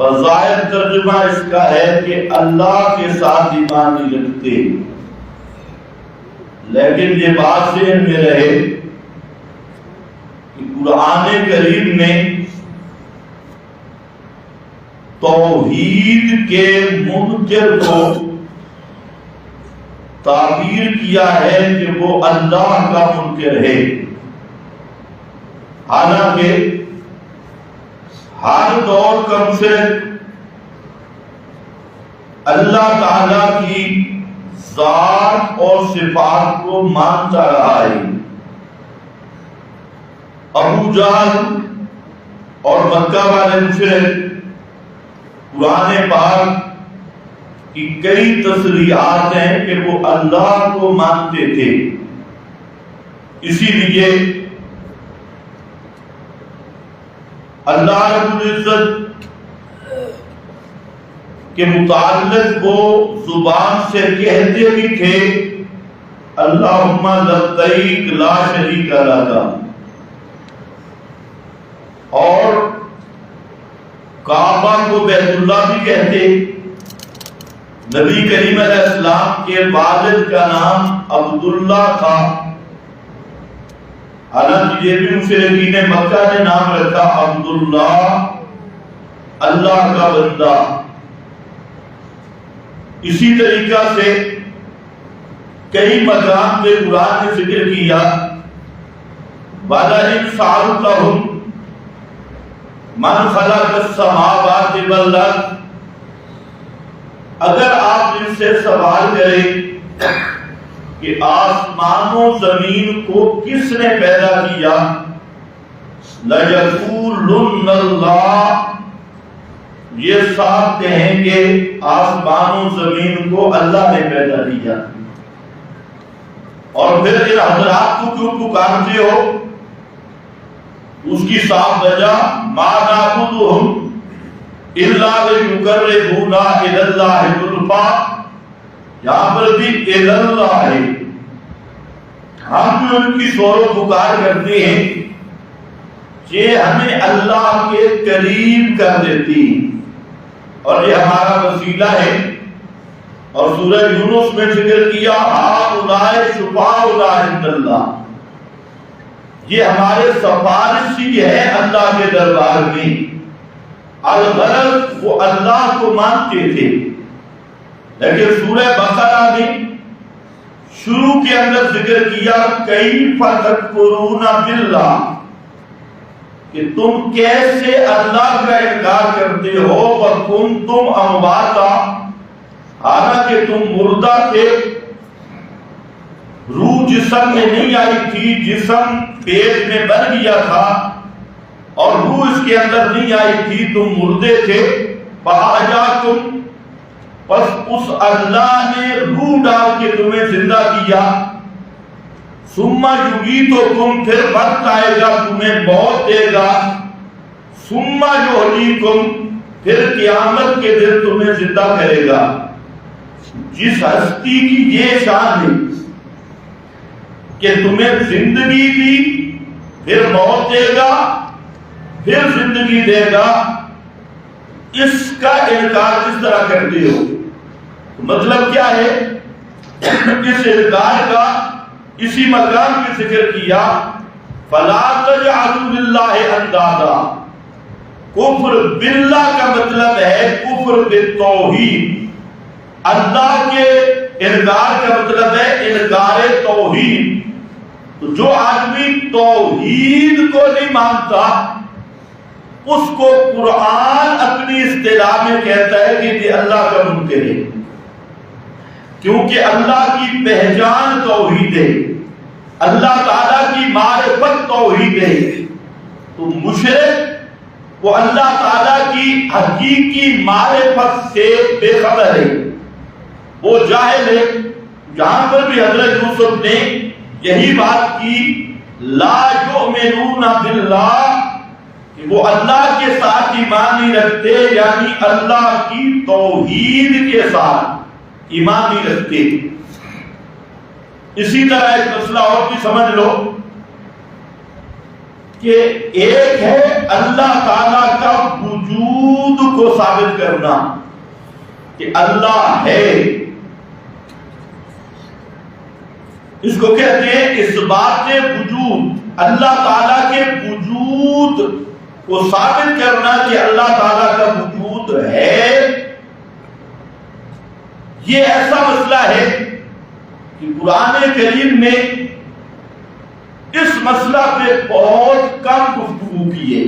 بظاہر ترجمہ اس کا ہے کہ اللہ کے ساتھ ایمان نہیں رکھتے، لیکن یہ بات ذہن میں رہے کہ قرآن کریم نے توحید کے منکر کو تعبیر کیا ہے کہ وہ اللہ کا منکر ہے، حالانکہ ہر دور کم سے اللہ تعالی کی ذات اور صفات کو مانتا رہا ہے۔ ابو جہل اور مکہ والے مشرک قرآن پاک کی کئی تصریحات ہیں کہ وہ اللہ کو مانتے تھے، اسی لیے اللہ رب العزت کے متعلق وہ زبان سے کہتے بھی تھے اللہم لبیک لا شریک لک، اور کعبہ کو بیت اللہ بھی کہتے۔ نبی کریم علیہ السلام کے والد کا نام عبداللہ تھا، حالانکہ یہ بھی مشرکین مکہ نے نام رکھا عبداللہ، اللہ کا بندہ۔ اسی طریقہ سے کئی مقام پہ قرآن نے ذکر کیا وَلَئِن سَأَلْتَهُمْ مَنْ خَلَقَ السَّمَاوَاتِ وَالْأَرْضَ، اگر آپ ان سے سوال کریں کہ آسمان و زمین کو کس نے پیدا کیا، لَيَقُولُنَّ اللَّهُ، یہ صاحب کہیں گے آسمان و زمین کو اللہ نے پیدا کیا۔ اور پھر ان حضرات کو کیوں پکارتے ہو؟ اس کی صاف وجہ مَا نَعْبُدُهُمْ إِلَّا لِيُقَرِّبُونَا إِلَى اللَّهِ زُلْفَىٰ، یہاں پر بھی إِلَى اللَّهِ ہے، ہم جو ان کی شور و پکار کرتے ہیں یہ ہمیں اللہ کے قریب کر دیتی، اور یہ ہمارا وسیلہ ہے۔ اور سورہ یونس میں ذکر کیا ہؤلاء شفاعؤنا عند اللہ، یہ ہمارے سفارشی ہے اللہ کے دربار میں۔ الغرض وہ اللہ کو مانتے تھے، لیکن سورہ بقرہ میں شروع کے اندر ذکر کیا کیف تکفرون باللہ، کہ تم کیسے اللہ کا انکار کرتے ہو وکنتم امواتا، حالانکہ تم مردہ تھے، روح جسم میں نہیں آئی تھی، جسم پیٹ میں بن گیا تھا اور روح اس کے اندر نہیں آئی تھی، تم مردے تھے۔ فَأَحْيَاكُمْ، پس اس اللہ نے روح ڈال کے تمہیں زندہ کیا۔ ثُمَّ يُمِيتُكُمْ، پھر وقت آئے گا تمہیں موت دے گا۔ ثُمَّ يُحْيِيكُمْ، پھر قیامت کے دن تمہیں زندہ کرے گا۔ جس ہستی کی یہ شان ہے کہ تمہیں زندگی دی، پھر موت دے گا، پھر زندگی دے گا، اس کا انکار کس طرح کرتے ہو؟ مطلب کیا ہے؟ اس انکار کا اسی مقام میں ذکر کیا فَلَا تَجْعَلُوا لِلَّهِ أَنْدَادًا، کفر باللہ کا مطلب ہے کفر بالتوحید، اللہ کے انکار کا مطلب ہے انکار توحید۔ تو جو آدمی توحید کو نہیں مانتا اس کو قرآن اپنی اصطلاح میں کہتا ہے کہ یہ اللہ کا منکر ہے، کیونکہ اللہ کی پہچان توحید ہے، اللہ تعالیٰ کی معرفت توحید ہے۔ تو مشرک وہ اللہ تعالیٰ کی حقیقی معرفت سے بے خبر ہے، وہ جاہل ہے۔ جہاں پر بھی حضرت یوسف نے یہی بات کی لا یؤمنون باللہ، کہ وہ اللہ کے ساتھ ایمان نہیں رکھتے، یعنی اللہ کی توحید کے ساتھ ایمان نہیں رکھتے۔ اسی طرح ایک مسئلہ اور بھی سمجھ لو کہ ایک ہے اللہ تعالی کا وجود کو ثابت کرنا کہ اللہ ہے، اس کو کہتے ہیں اثبات وجود، اللہ تعالیٰ کے وجود کو ثابت کرنا کہ اللہ تعالیٰ کا وجود ہے۔ یہ ایسا مسئلہ ہے کہ قرآن کریم نے اس مسئلہ پہ بہت کم گفتگو کی ہے۔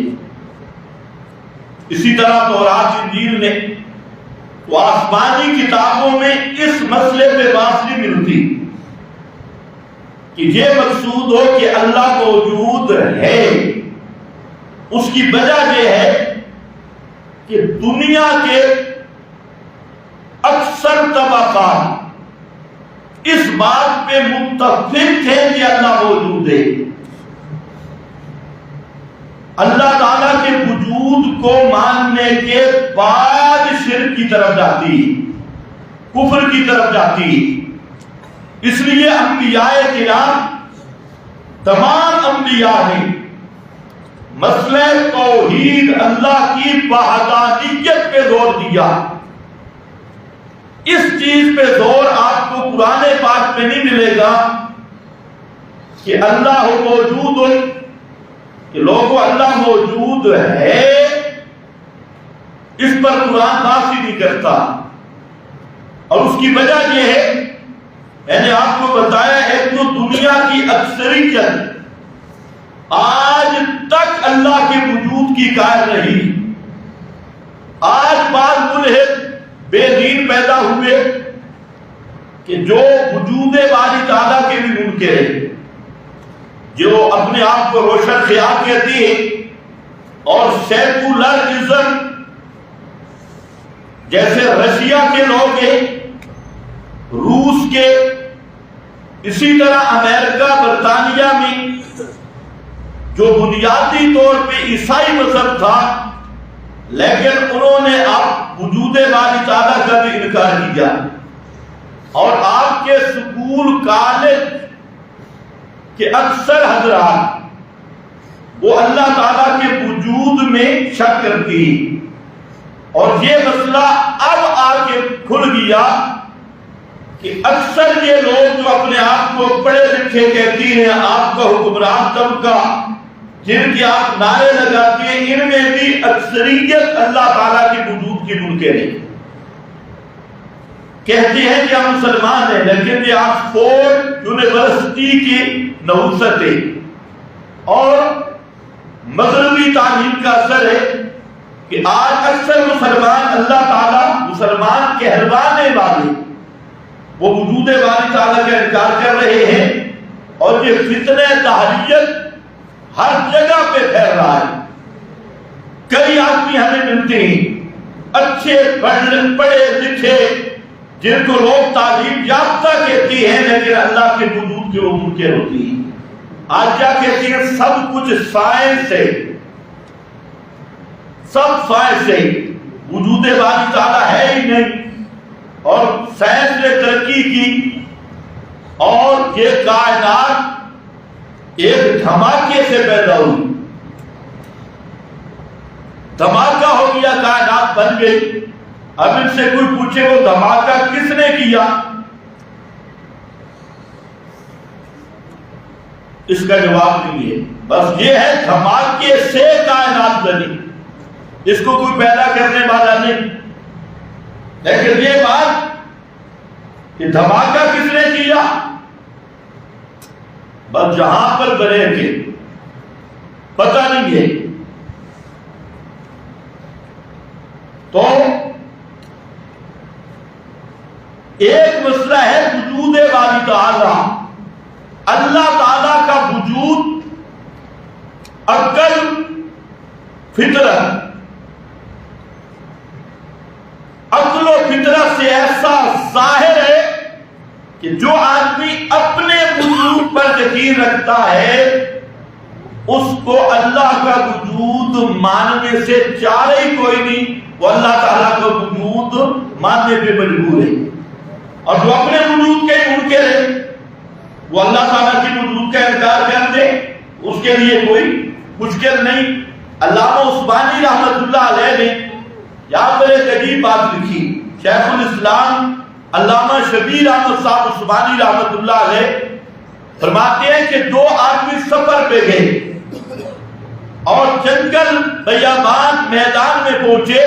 اسی طرح تورات انجیل نے تو آسمانی کتابوں میں اس مسئلے پہ بات نہیں ملتی کہ یہ مقصود ہو کہ اللہ موجود ہے۔ اس کی وجہ یہ ہے کہ دنیا کے اکثر طبقات اس بات پہ متفق تھے کہ اللہ موجود ہے۔ اللہ تعالیٰ کے وجود کو ماننے کے بعد شرک کی طرف جاتی، کفر کی طرف جاتی۔ اس لیے انبیاء کرام، تمام انبیاء نے مسئلہ توحید، اللہ کی وحدانیت پہ زور دیا۔ اس چیز پہ زور آپ کو قرآن پاک میں نہیں ملے گا کہ اللہ موجود، کہ لوگوں اللہ موجود ہے، اس پر قرآن بات ہی نہیں کرتا۔ اور اس کی وجہ یہ ہے، میں نے آپ کو بتایا ہے، تو دنیا کی اکثریت آج تک اللہ کے وجود کی قائل رہی۔ آج بعض ملحد بے دین پیدا ہوئے کہ جو وجود باری تعالیٰ کے بھی منکر ہے، جو اپنے آپ کو روشن خیال کہتی ہے، اور سیکولرزم جیسے رشیا کے لوگ ہیں، روس کے، اسی طرح امریکہ، برطانیہ میں جو بنیادی طور پہ عیسائی مذہب تھا، لیکن انہوں نے اب وجود باری تعالیٰ کا بھی انکار کیا، اور آپ کے سکول کالج کے اکثر حضرات وہ اللہ تعالیٰ کے وجود میں شک کرتی۔ اور یہ مسئلہ اب آ کے کھل گیا کہ اکثر یہ لوگ جو اپنے آپ کو پڑھے لکھے کہتی ہیں، آپ کا حکمران طبقہ، جن کی آپ نعرے لگاتے ہیں، ان میں بھی اکثریت اللہ تعالیٰ کے وجود کی منکر ہے۔ کہتے ہیں کہ ہم مسلمان ہیں، لیکن یہ آکسفورڈ یونیورسٹی کی نحوست ہے اور مغربی تعلیم کا اثر ہے کہ آج اکثر مسلمان اللہ تعالیٰ، مسلمان کہلوانے والے، وہ وجود باری تعالیٰ کا انکار کر رہے ہیں، اور یہ فتنہ تحریت ہر جگہ پہ پھیل رہا ہے۔ کئی آدمی ہمیں ملتے ہیں، اچھے پڑھے لکھے، جن کو لوگ تعلیم یافتہ کہتی ہیں، لیکن اللہ کے وجود کے وہ منکر ہوتی ہیں۔ آج کیا کہتی ہیں؟ سب کچھ سائنس ہے، سب سائنس ہے، وجود باری تعالیٰ ہے ہی نہیں، اور سائنس نے ترقی کی، اور یہ کائنات ایک دھماکے سے پیدا ہوئی، دھماکہ ہو گیا، کائنات بن گئی۔ اب ان سے کوئی پوچھے وہ دھماکہ کس نے کیا، اس کا جواب نہیں ہے، بس یہ ہے دھماکے سے کائنات بنی، اس کو کوئی پیدا کرنے والا نہیں۔ لیکن یہ بات کہ دھماکہ کس نے کیا، بس جہاں پر بنے تھے پتہ نہیں ہے۔ تو ایک مسئلہ ہے وجود باری تعالیٰ، اللہ تعالیٰ کا وجود، عقل، فطرت، عقل و فطرت سے ایسا ظاہر ہے کہ جو آدمی اپنے وجود پر یقین رکھتا ہے، اس کو اللہ کا وجود ماننے سے چارہ ہی کوئی نہیں، وہ اللہ تعالیٰ کا وجود ماننے پہ مجبور ہے۔ اور جو اپنے وجود کے منکر ہے، وہ اللہ تعالیٰ کے وجود کا انکار کر دے، اس کے لیے کوئی مشکل نہیں. علامہ عثمانی رحمت اللہ علیہ نے یہاں پر ایک عجیب بات لکھی. شیخ الاسلام علامہ شبیر احمد صاحب عثمانی رحمت اللہ علیہ فرماتے ہیں کہ دو آدمی سفر پہ گئے اور جنگل بیابان میدان میں پہنچے.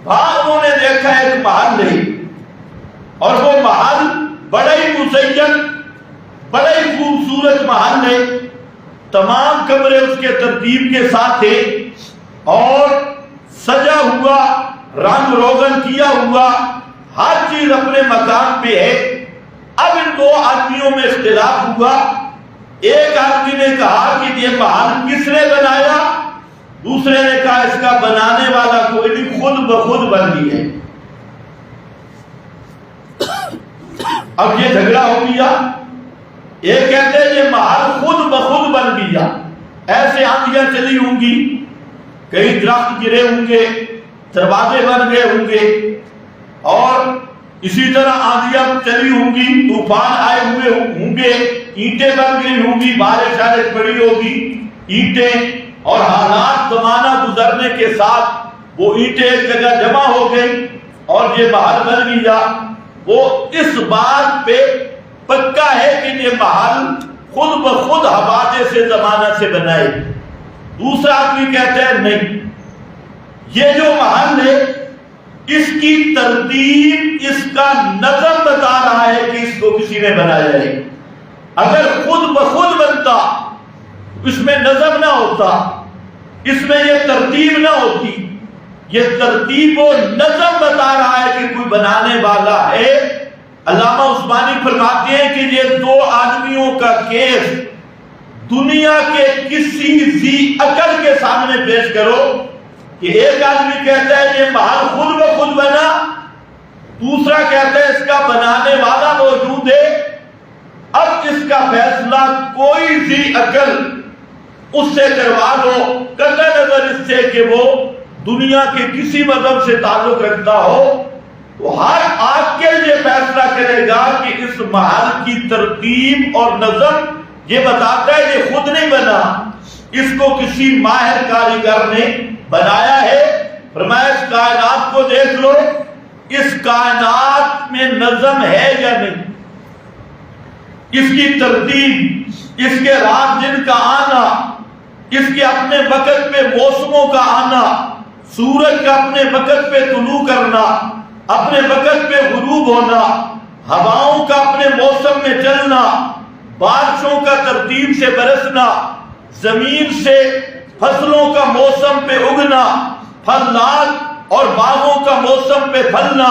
وہاں انہوں نے دیکھا ایک محل ہے اور وہ محل بڑا ہی مزین بڑا ہی خوبصورت محل ہے. تمام کمرے اس کے ترتیب کے ساتھ تھے اور سجا ہوا رنگ روغن کیا ہوا ہر چیز اپنے مقام پہ ہے. اب ان دو آدمیوں میں اختلاف ہوا. ایک آدمی نے کہا کہ یہ محل کس نے بنایا؟ دوسرے نے کہا اس کا بنانے والا کوئی نہیں، خود بخود بن گئی ہے. اب یہ جھگڑا ہو گیا. ایک کہتے ہیں یہ محل خود بخود بن گیا، ایسے آندیاں چلی ہوں گی، کئی درخت گرے ہوں گے، دروازے بن گئے ہوں گے اور اسی طرح آندیاں چلی ہوں گی، طوفان آئے ہوئے ہوں گے، اینٹیں بن گئی ہوں گی، بارش پڑی ہوگی، اینٹیں اور حالات زمانہ گزرنے کے ساتھ وہ اینٹیں ایک جگہ جمع ہو گئی اور یہ محل بن گیا. وہ اس بات پہ پکا ہے کہ یہ محل خود بخود حوادث سے زمانہ سے بنائے. دوسرا آدمی کہتا ہے نہیں، یہ جو محل ہے اس کی ترتیب اس کا نظم بتا رہا ہے کہ اس کو کسی نے بنایا ہے. اگر خود بخود بنتا اس میں نظم نہ ہوتا، اس میں یہ ترتیب نہ ہوتی. یہ ترتیب و نظم بتا رہا ہے کہ کوئی بنانے والا ہے. علامہ عثمانی فرماتے ہیں کہ یہ دو آدمیوں کا کیس دنیا کے کسی ذی عقل کے سامنے پیش کرو کہ ایک آدمی کہتا ہے یہ محل خود بخود بنا، دوسرا کہتا ہے اس کا بنانے والا موجود ہے. اب اس کا فیصلہ کوئی ذی عقل اس سے کروا لو قطع نظر اس سے کہ وہ دنیا کے کسی مذہب سے تعلق رکھتا ہو، تو ہر عاقل یہ فیصلہ کرے گا کہ اس محل کی ترتیب اور نظم یہ بتاتا ہے یہ خود نہیں بنا، اس کو کسی ماہر کاریگر نے بنایا ہے. فرمایا اس کائنات کو دیکھ لو، اس کائنات میں نظم ہے یا نہیں، اس کی ترتیب، اس کے رات دن کا آنا، اس کے اپنے وقت پہ موسموں کا آنا، سورج کا اپنے وقت پہ طلوع کرنا، اپنے وقت پہ غروب ہونا، ہواؤں کا اپنے موسم میں چلنا، بارشوں کا ترتیب سے برسنا، زمین سے فصلوں کا موسم پہ اگنا، پھلات اور باغوں کا موسم پہ پھلنا،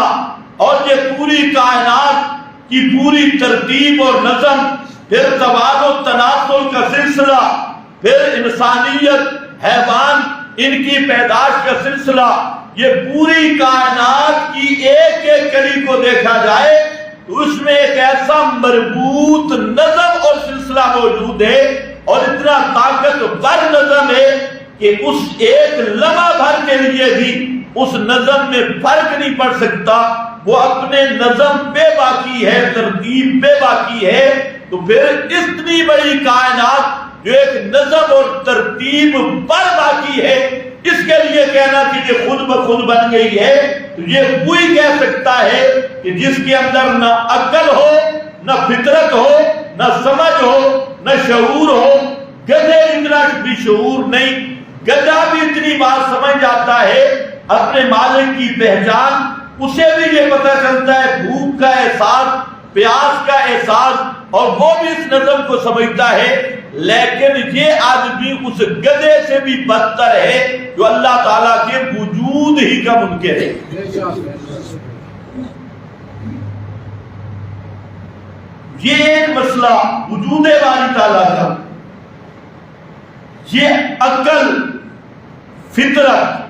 اور یہ پوری کائنات کی پوری ترتیب اور نظم، پھر تبادل و تناسل کا سلسلہ، پھر انسانیت، حیوان، ان کی پیدائش کا سلسلہ. یہ پوری کائنات کی ایک ایک کڑی کو دیکھا جائے تو اس میں ایک ایسا مربوط نظم اور سلسلہ موجود ہے اور اتنا طاقتور نظم ہے کہ اس ایک لمحہ بھر کے لیے بھی اس نظم میں فرق نہیں پڑ سکتا. وہ اپنے نظم پہ باقی ہے، ترتیب پہ باقی ہے. تو پھر اتنی بڑی کائنات جو ایک نظم اور ترتیب پر باقی ہے، اس کے لیے کہنا کہ یہ خود بخود بن گئی ہے، تو یہ وہی کہہ سکتا ہے کہ جس کے اندر نہ عقل ہو، نہ فطرت ہو، نہ سمجھ ہو، نہ شعور ہو. گدھے اتنا بھی شعور نہیں، گدھا بھی اتنی بات سمجھ جاتا ہے اپنے مالک کی پہچان، اسے بھی یہ پتہ چلتا ہے بھوک کا احساس، پیاس کا احساس، اور وہ بھی اس نظم کو سمجھتا ہے. لیکن یہ آدمی اس گدھے سے بھی بدتر ہے جو اللہ تعالیٰ کے وجود ہی کا منکر ہے. یہ ایک مسئلہ وجود باری تعالیٰ کا، یہ عقل، فطرت،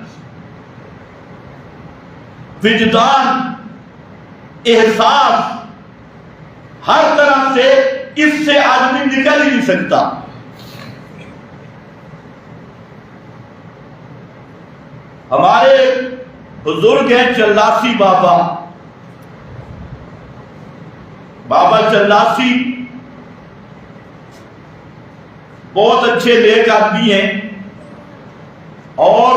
وجدان، احساس، ہر طرف سے اس سے آدمی نکل ہی نہیں سکتا. ہمارے بزرگ ہیں چلاسی بابا، بابا چلاسی بہت اچھے نیک آدمی ہیں، اور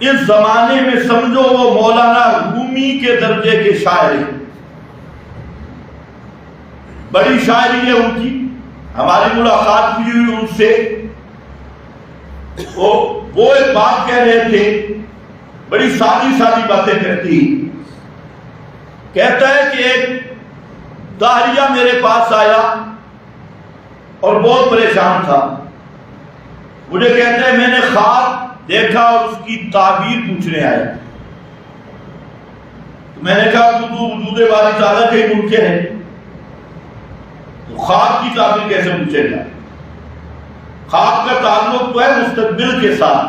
اس زمانے میں سمجھو وہ مولانا رومی کے درجے کے شاعر ہیں، بڑی شاعری ہے ان کی، ہماری ملاقات بھی ہوئی ان سے۔ وہ ایک بات کہہ رہے تھے، بڑی سادی سادی باتیں کرتی، کہتا ہے کہ ایک داہریہ میرے پاس آیا اور بہت پریشان تھا، مجھے کہتا ہے میں نے خواب دیکھا اور اس کی تعبیر پوچھنے آیا۔ میں نے کہا تو وجود باری تعالیٰ کے منکر ہے، تو خواب کی تعبیر کیسے پوچھے گا؟ خواب کا تعلق تو ہے مستقبل کے ساتھ،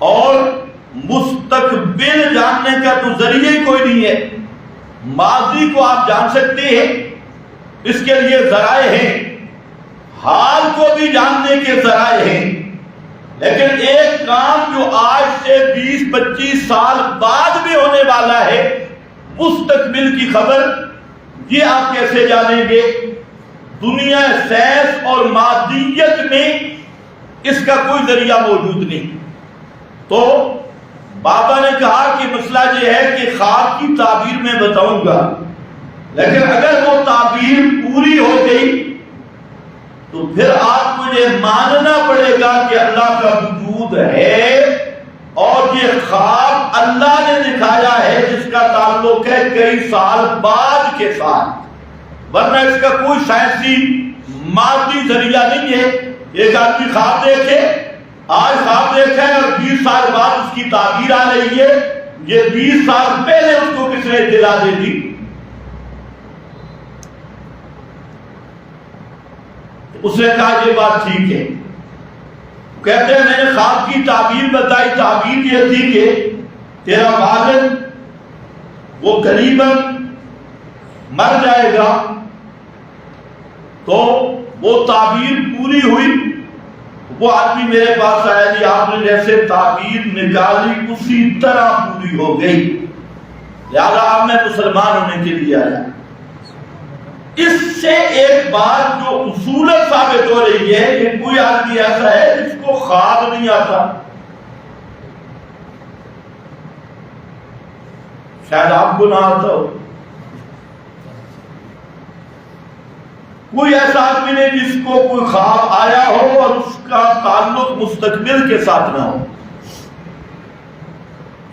اور مستقبل جاننے کا تو ذریعہ ہی کوئی نہیں ہے۔ ماضی کو آپ جان سکتے ہیں، اس کے لیے ذرائع ہیں، حال کو بھی جاننے کے ذرائع ہیں، لیکن ایک کام جو آج سے 20-25 سال بعد بھی ہونے والا ہے، مستقبل کی خبر، یہ آپ کیسے جانیں گے؟ دنیا سائنس اور مادیت میں اس کا کوئی ذریعہ موجود نہیں۔ تو بابا نے کہا کہ مسئلہ یہ ہے کہ خواب کی تعبیر میں بتاؤں گا، لیکن اگر وہ تعبیر پوری ہو گئی تو پھر آپ کو یہ ماننا پڑے گا کہ اللہ کا وجود ہے، اور یہ خواب اللہ نے دکھایا ہے جس کا تعلق ہے کئی سال بعد کے ساتھ، ورنہ اس کا کوئی سائنسی مادی ذریعہ نہیں ہے۔ ایک آدمی خواب دیکھے، آج خواب دیکھا ہے اور 20 سال بعد اس کی تعبیر آ رہی ہے، یہ 20 سال پہلے اس کو کس نے اطلاع دے دی؟ اس نے کہا یہ بات ٹھیک ہے۔ کہتے ہیں میں نے خواب کی تعبیر بتائی، تعبیر یہ تھی کہ تیرا والد وہ قریباً مر جائے گا، تو وہ تعبیر پوری ہوئی۔ وہ آدمی میرے پاس آیا، جی آپ نے جیسے تعبیر نکالی اسی طرح پوری ہو گئی، لہذا اب میں مسلمان ہونے کے لیے آیا۔ اس سے ایک بات جو اصولت ثابت ہو رہی ہے کہ کوئی آدمی ایسا ہے جس کو خواب نہیں آتا۔ شاید آپ کو نہ آتا ہو، کوئی ایسا آدمی نہیں جس کو کوئی خواب آیا ہو اور اس کا تعلق مستقبل کے ساتھ نہ ہو۔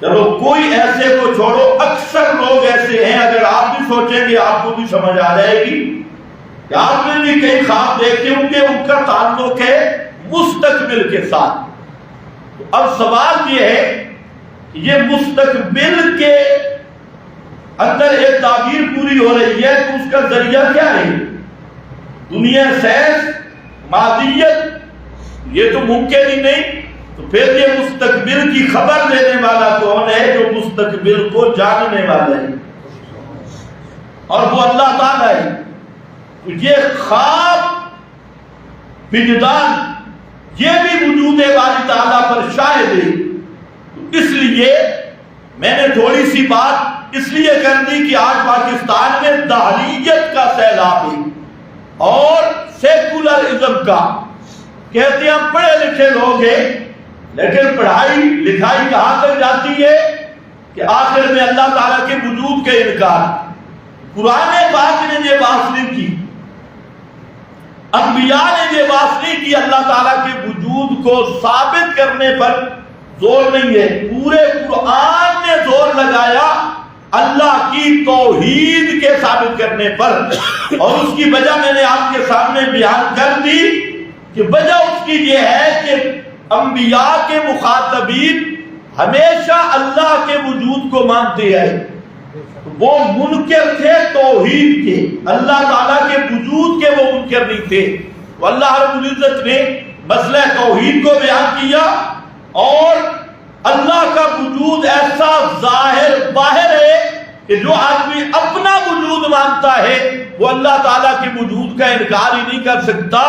چلو کوئی ایسے کو چھوڑو، اکثر لوگ ایسے ہیں، اگر آپ بھی سوچیں گے آپ کو بھی سمجھ آ جائے گی کہ آپ نے بھی کئی خواب دیکھے ہوں گے، ان کا تعلق ہے مستقبل کے ساتھ۔ اب سوال یہ ہے کہ یہ مستقبل کے اندر ایک تعبیر پوری ہو رہی ہے تو اس کا ذریعہ کیا ہے؟ دنیا سائنس مادیت، یہ تو ممکن ہی نہیں، تو پھر یہ مستقبل کی خبر دینے والا کون ہے؟ جو مستقبل کو جاننے والا ہے، اور وہ اللہ تعالیٰ ہے۔ تو یہ خواب وجدان یہ بھی وجود باری تعالیٰ پر شاہد ہے۔ تو اس لیے میں نے تھوڑی سی بات اس لیے کر دی کہ آج پاکستان میں دہریت کا سیلاب ہے اور سیکولرزم کا۔ کہتے ہیں ہم پڑھے لکھے لوگ ہیں، لیکن پڑھائی لکھائی کہاں تک جاتی ہے کہ آخر میں اللہ تعالیٰ کے وجود کے انکار۔ قرآن پاک نے یہ بات نہیں کی، انبیاء نے یہ بات نہیں کی، اللہ تعالیٰ کے وجود کو ثابت کرنے پر زور نہیں ہے۔ پورے قرآن نے زور لگایا اللہ کی توحید کے ثابت کرنے پر، اور اس کی وجہ میں نے آپ کے سامنے بیان کر دی کہ وجہ اس کی یہ ہے کہ انبیاء کے مخاطبین ہمیشہ اللہ کے وجود کو مانتے ہیں، وہ منکر تھے توحید کے، اللہ تعالیٰ کے وجود کے وہ منکر نہیں تھے۔ تو اللہ رب العزت نے مسئلہ توحید کو بیان کیا، اور اللہ کا وجود ایسا ظاہر باہر ہے کہ جو آدمی اپنا وجود مانتا ہے وہ اللہ تعالیٰ کے وجود کا انکار ہی نہیں کر سکتا،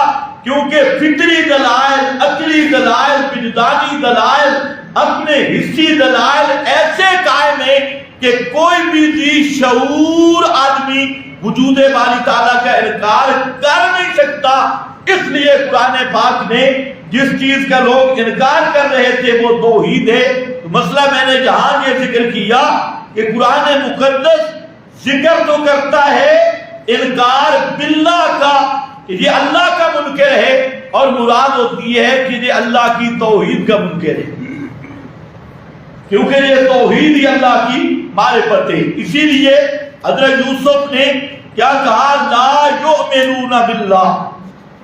کیونکہ فطری دلائل، عقلی دلائل، وجدانی دلائل، اپنے حصی دلائل ایسے قائم ہیں کہ کوئی بھی ذی شعور آدمی وجود باری تعالیٰ کا انکار کر نہیں سکتا۔ اس لیے قرآن پاک نے جس چیز کا لوگ انکار کر رہے تھے وہ توحید ہے. تو مسئلہ میں نے جہاں یہ ذکر کیا کہ قرآن مقدس ذکر تو کرتا ہے انکار باللہ کا کہ یہ اللہ کا منکر ہے، اور مراد ہوتی ہے کہ یہ اللہ کی توحید کا منکر ہے، کیونکہ یہ توحید ہی اللہ کی معرفت ہے. اسی لیے حضرت یوسف نے کیا کہا؟ لا یؤمنون باللہ،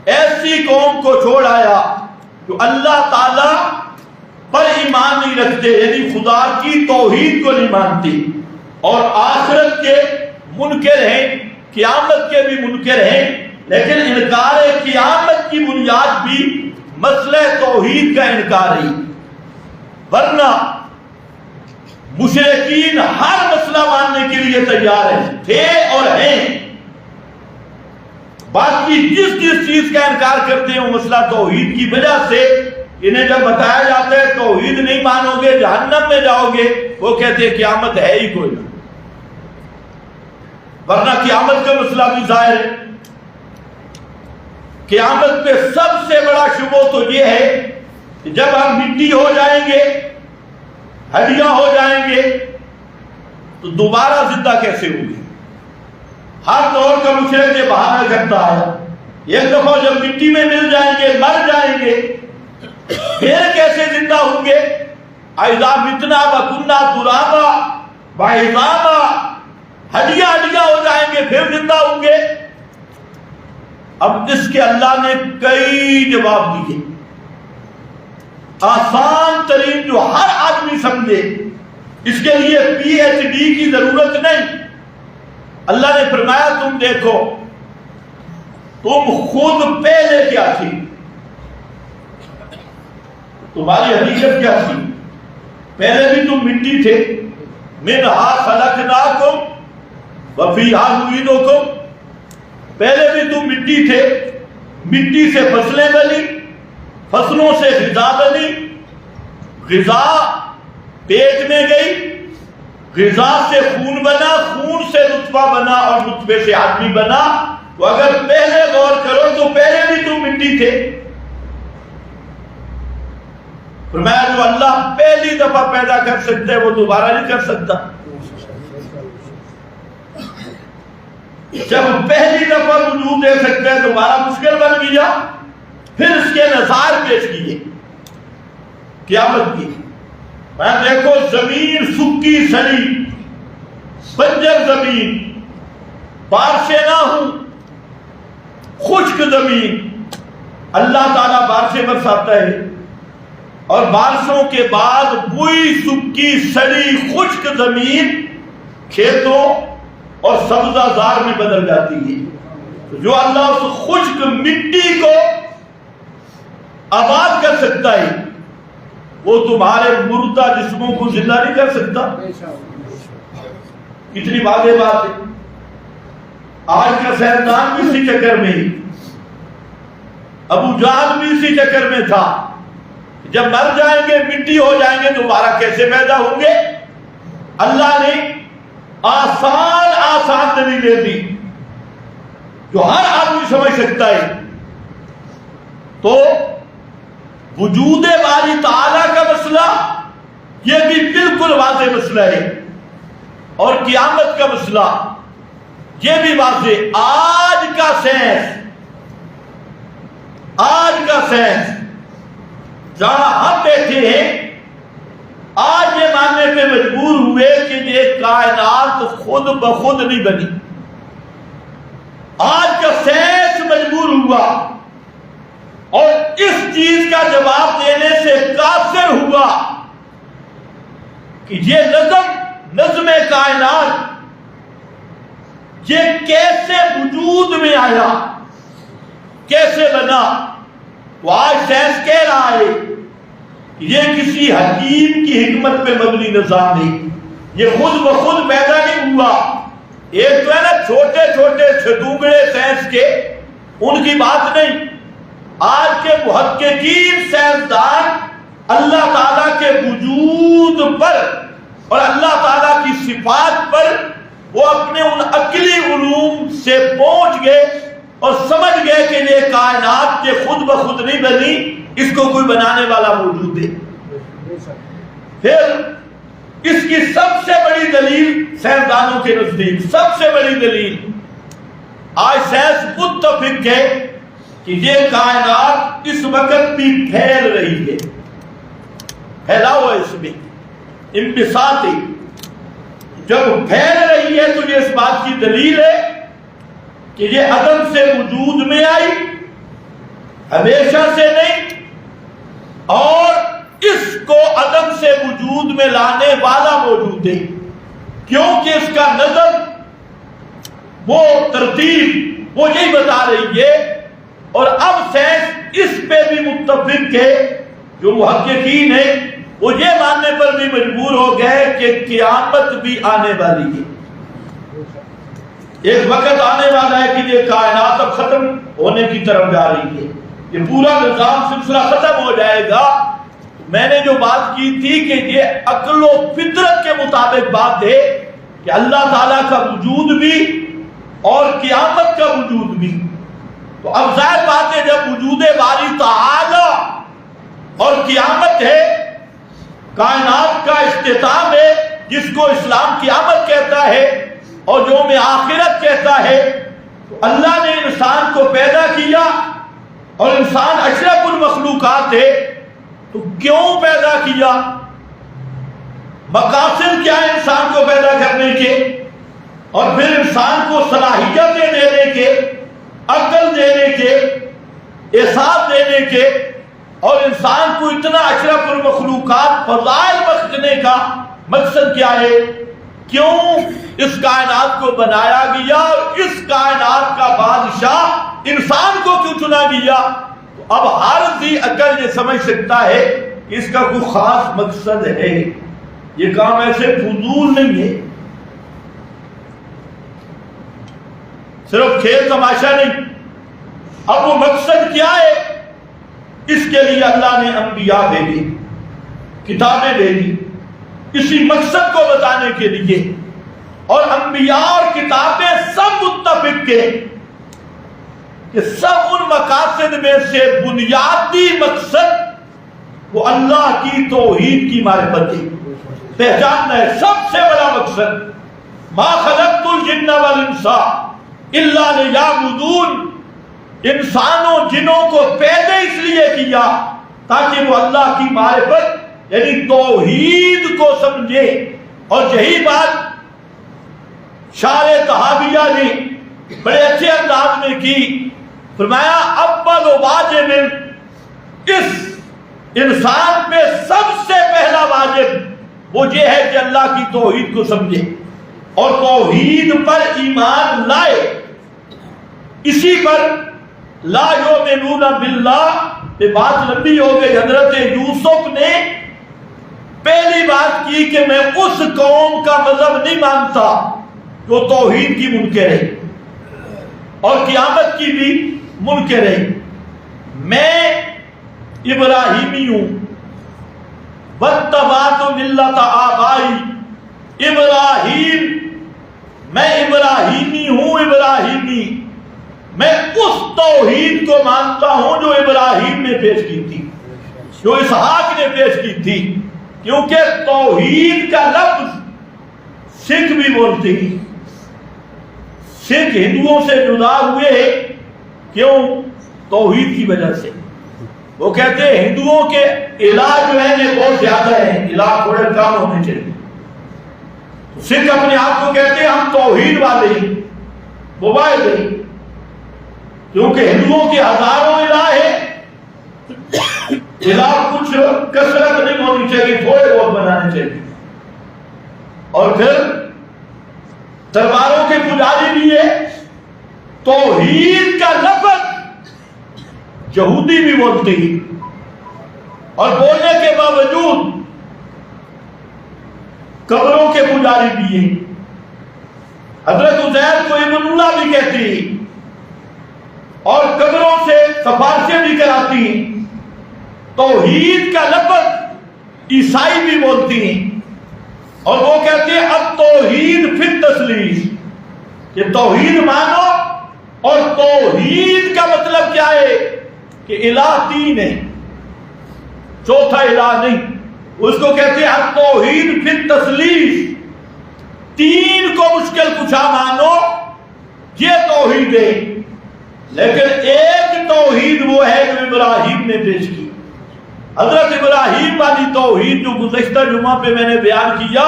ایسی قوم کو چھوڑ آیا جو اللہ تعالی پر ایمان نہیں رکھتے، یعنی خدا کی توحید کو نہیں مانتے، اور آخرت کے منکر ہیں، قیامت کے بھی منکر ہیں. لیکن انکار قیامت کی بنیاد بھی مسئلہ توحید کا انکار ہے، ورنہ مشرکین ہر مسئلہ ماننے کے لیے تیار ہیں، تھے اور ہیں. باقی جس چیز کا انکار کرتے ہیں وہ مسئلہ توحید کی وجہ سے انہیں جب بتایا جاتا ہے توحید نہیں مانو گے جہنم میں جاؤ گے، وہ کہتے ہیں قیامت ہے ہی کوئی نہیں. ورنہ قیامت کا مسئلہ بھی ظاہر ہے. قیامت پہ سب سے بڑا شبہ تو یہ ہے کہ جب ہم مٹی ہو جائیں گے، ہڈیاں ہو جائیں گے، تو دوبارہ زندہ کیسے ہوں گے؟ ہر دور کا مشرک یہ بہانہ کرتا ہے، ایک دفعہ جب مٹی میں مل جائیں گے، مر جائیں گے، پھر کیسے زندہ ہوں گے؟ اذا متنا وکنا ترابا وعظاما، ہڈیاں ہو جائیں گے پھر زندہ ہوں گے. اب اس کے اللہ نے کئی جواب دیے، آسان ترین جو ہر آدمی سمجھے، اس کے لیے پی ایچ ڈی کی ضرورت نہیں. اللہ نے فرمایا تم دیکھو تم خود پہلے کیا تھی، تمہاری حقیقت کیا تھی؟ پہلے بھی تم مٹی تھے. منہا خلقناکم وفیہا نعیدکم، پہلے بھی تم مٹی تھے، مٹی سے فصلیں بنی، فصلوں سے غذا بنی، غذا پیٹ میں گئی، غذا سے خون بنا، خون سے نطفہ بنا، اور نطفے سے آدمی بنا. تو اگر پہلے غور کرو تو پہلے بھی تم مٹی تھے. فرمایا جو اللہ پہلی دفعہ پیدا کر سکتے وہ دوبارہ نہیں کر سکتا. جب پہلی دفعہ وجود دے سکتے ہیں دوبارہ مشکل بن گیا. پھر اس کے نظار پیش کیے قیامت کی. میں دیکھو زمین سکی سڑی بنجر زمین، بارشیں نہ ہوں، خشک زمین، اللہ تعالیٰ بارشیں برساتا ہے، اور بارشوں کے بعد وہی سکی سڑی خشک زمین کھیتوں اور سبزہ زار میں بدل جاتی ہے. جو اللہ اس خشک مٹی کو آباد کر سکتا ہے وہ تمہارے مردہ جسموں کو زندہ نہیں کر سکتا. کتنی واضح بات ہے. آج کا سائنسدان بھی اسی چکر میں ہی، ابو جہل بھی اسی چکر میں تھا. جب مر جائیں گے مٹی ہو جائیں گے دوبارہ کیسے پیدا ہوں گے؟ اللہ نے آسان دلیلیں دی جو ہر آدمی سمجھ سکتا ہے. تو وجود باری تعالیٰ کا مسئلہ یہ بھی بالکل واضح مسئلہ ہے، اور قیامت کا مسئلہ یہ بھی واضح. آج کا سائنس جہاں ہم بیٹھے ہیں آج یہ ماننے پہ مجبور ہوئے کہ یہ کائنات خود بخود نہیں بنی. آج کا سائنس مجبور ہوا اور اس چیز کا جواب دینے سے قاصر ہوا کہ یہ نظم کائنات یہ کیسے وجود میں آیا، کیسے بنا. تو آج سائنس کہہ رہا ہے کہ یہ کسی حکیم کی حکمت پہ مبنی نظام نہیں، یہ خود بخود پیدا نہیں ہوا. ایک تو ہے نا چھوٹے چھوٹے چھتونگڑے سائنس کے، ان کی بات نہیں. آج کے محققین سائنسدان اللہ تعالیٰ کے وجود پر اور اللہ تعالیٰ کی صفات پر وہ اپنے ان عقلی علوم سے پہنچ گئے اور سمجھ گئے کہ یہ کائنات یہ خود بخود نہیں بنی، اس کو کوئی بنانے والا موجود ہے۔ پھر اس کی سب سے بڑی دلیل سائنسدانوں کے نزدیک سب سے بڑی دلیل، آج سائنس متفق ہے کہ یہ کائنات اس وقت بھی پھیل رہی ہے، پھیلاؤ ہے اس میں انبساطی، جب پھیل رہی ہے تو یہ اس بات کی دلیل ہے کہ یہ عدم سے وجود میں آئی، ہمیشہ سے نہیں، اور اس کو عدم سے وجود میں لانے والا موجود ہے، کیونکہ اس کا نظر وہ ترتیب وہ یہی بتا رہی ہے۔ اور اب سائنس اس پہ بھی متفق ہے، جو محققین ہیں وہ یہ ماننے پر بھی مجبور ہو گئے کہ قیامت بھی آنے والی ہے، ایک وقت آنے والا ہے کہ یہ کائنات اب ختم ہونے کی طرف جا رہی ہے، یہ پورا نظام سلسلہ ختم ہو جائے گا۔ میں نے جو بات کی تھی کہ یہ عقل و فطرت کے مطابق بات ہے کہ اللہ تعالیٰ کا وجود بھی اور قیامت کا وجود بھی، تو اب ظاہر بات ہے جب وجود باری تعالی اور قیامت ہے، کائنات کا اختتام ہے جس کو اسلام قیامت کہتا ہے اور یوم آخرت کہتا ہے، تو اللہ نے انسان کو پیدا کیا اور انسان اشرف المخلوقات ہے، تو کیوں پیدا کیا؟ مقاصد کیا ہے انسان کو پیدا کرنے کے، اور پھر انسان کو صلاحیتیں دینے کے، عقل دینے کے، احساس دینے کے، اور انسان کو اتنا اشرف المخلوقات فضائل بخشنے کا مقصد کیا ہے؟ کیوں اس کائنات کو بنایا گیا اور اس کائنات کا بادشاہ انسان کو کیوں چنا گیا؟ تو اب ہر ذی عقل یہ سمجھ سکتا ہے کہ اس کا کوئی خاص مقصد ہے، یہ کام ایسے فضول نہیں ہے، صرف کھیل تماشا نہیں۔ اب وہ مقصد کیا ہے؟ اس کے لیے اللہ نے انبیاء بھیجے، کتابیں بھیجی، اسی مقصد کو بتانے کے لیے، اور انبیاء اور کتابیں سب متفق تھے کہ سب ان مقاصد میں سے بنیادی مقصد وہ اللہ کی توحید کی معرفت ہے، پہچاننا ہے، سب سے بڑا مقصد۔ ما خلقت الجن والانس الا لیعبدون، انسانوں جنوں کو پیدا اس لیے کیا تاکہ وہ اللہ کی معرفت یعنی توحید کو سمجھے، اور یہی بات شارح طحاویہ نے بڑے اچھے انداز میں کی، فرمایا اول واجب اس انسان پہ سب سے پہلا واجب وہ یہ ہے کہ اللہ کی توحید کو سمجھے اور توحید پر ایمان لائے، اسی پر لا یؤمنون باللہ یہ بات لمبی ہو گئی۔ حضرت یوسف نے پہلی بات کی کہ میں اس قوم کا مذہب نہیں مانتا جو توحید کی منکر ہے اور قیامت کی بھی منکر ہے، میں ابراہیمی ہوں، واتبعت ملت آبائی ابراہیم، میں ابراہیمی ہوں، ابراہیمی، میں اس توحید کو مانتا ہوں جو ابراہیم نے پیش کی تھی، جو اسحاق نے پیش کی تھی، کیونکہ توحید کا لفظ سکھ بھی بولتے ہیں، سکھ ہندوؤں سے جدا ہوئے ہیں، کیوں؟ توحید کی وجہ سے۔ وہ کہتے ہیں ہندوؤں کے الہ جو ہیں یہ بہت زیادہ ہیں، الہ تھوڑے کم ہونے چاہیے، سکھ اپنے آپ کو کہتے ہیں ہم توحید والے ہیں، موبائل ہیں، کیونکہ ہندوؤں کے ہزاروں الہ ہیں، الہ کچھ کثرت نہیں ہونی چاہیے، تھوڑے بہت بنانے چاہیے، اور پھر درباروں کے پجاری بھی ہے۔ توحید کا لفظ یہودی بھی بولتے ہیں، اور بولنے کے باوجود قبروں کے پجاری بھی ہیں، حضرت عزیر کو ابن اللہ بھی کہتے ہیں، اور قبروں سے سفارشیں بھی کراتی ہیں۔ توحید کا لفظ عیسائی بھی بولتی ہیں، اور وہ کہتے ہیں اب توحید فی التثلیث، کہ توحید مانو اور توحید کا مطلب کیا ہے کہ الہ تین ہے، چوتھا الہ نہیں. اس کو کہتے ہیں توحید فی التثلیث، تین کو مشکل کشا مانو، یہ توحید ہے. لیکن ایک توحید وہ ہے جو ابراہیم نے پیش کی. حضرت ابراہیم والی توحید جو گزشتہ جمعہ پہ میں نے بیان کیا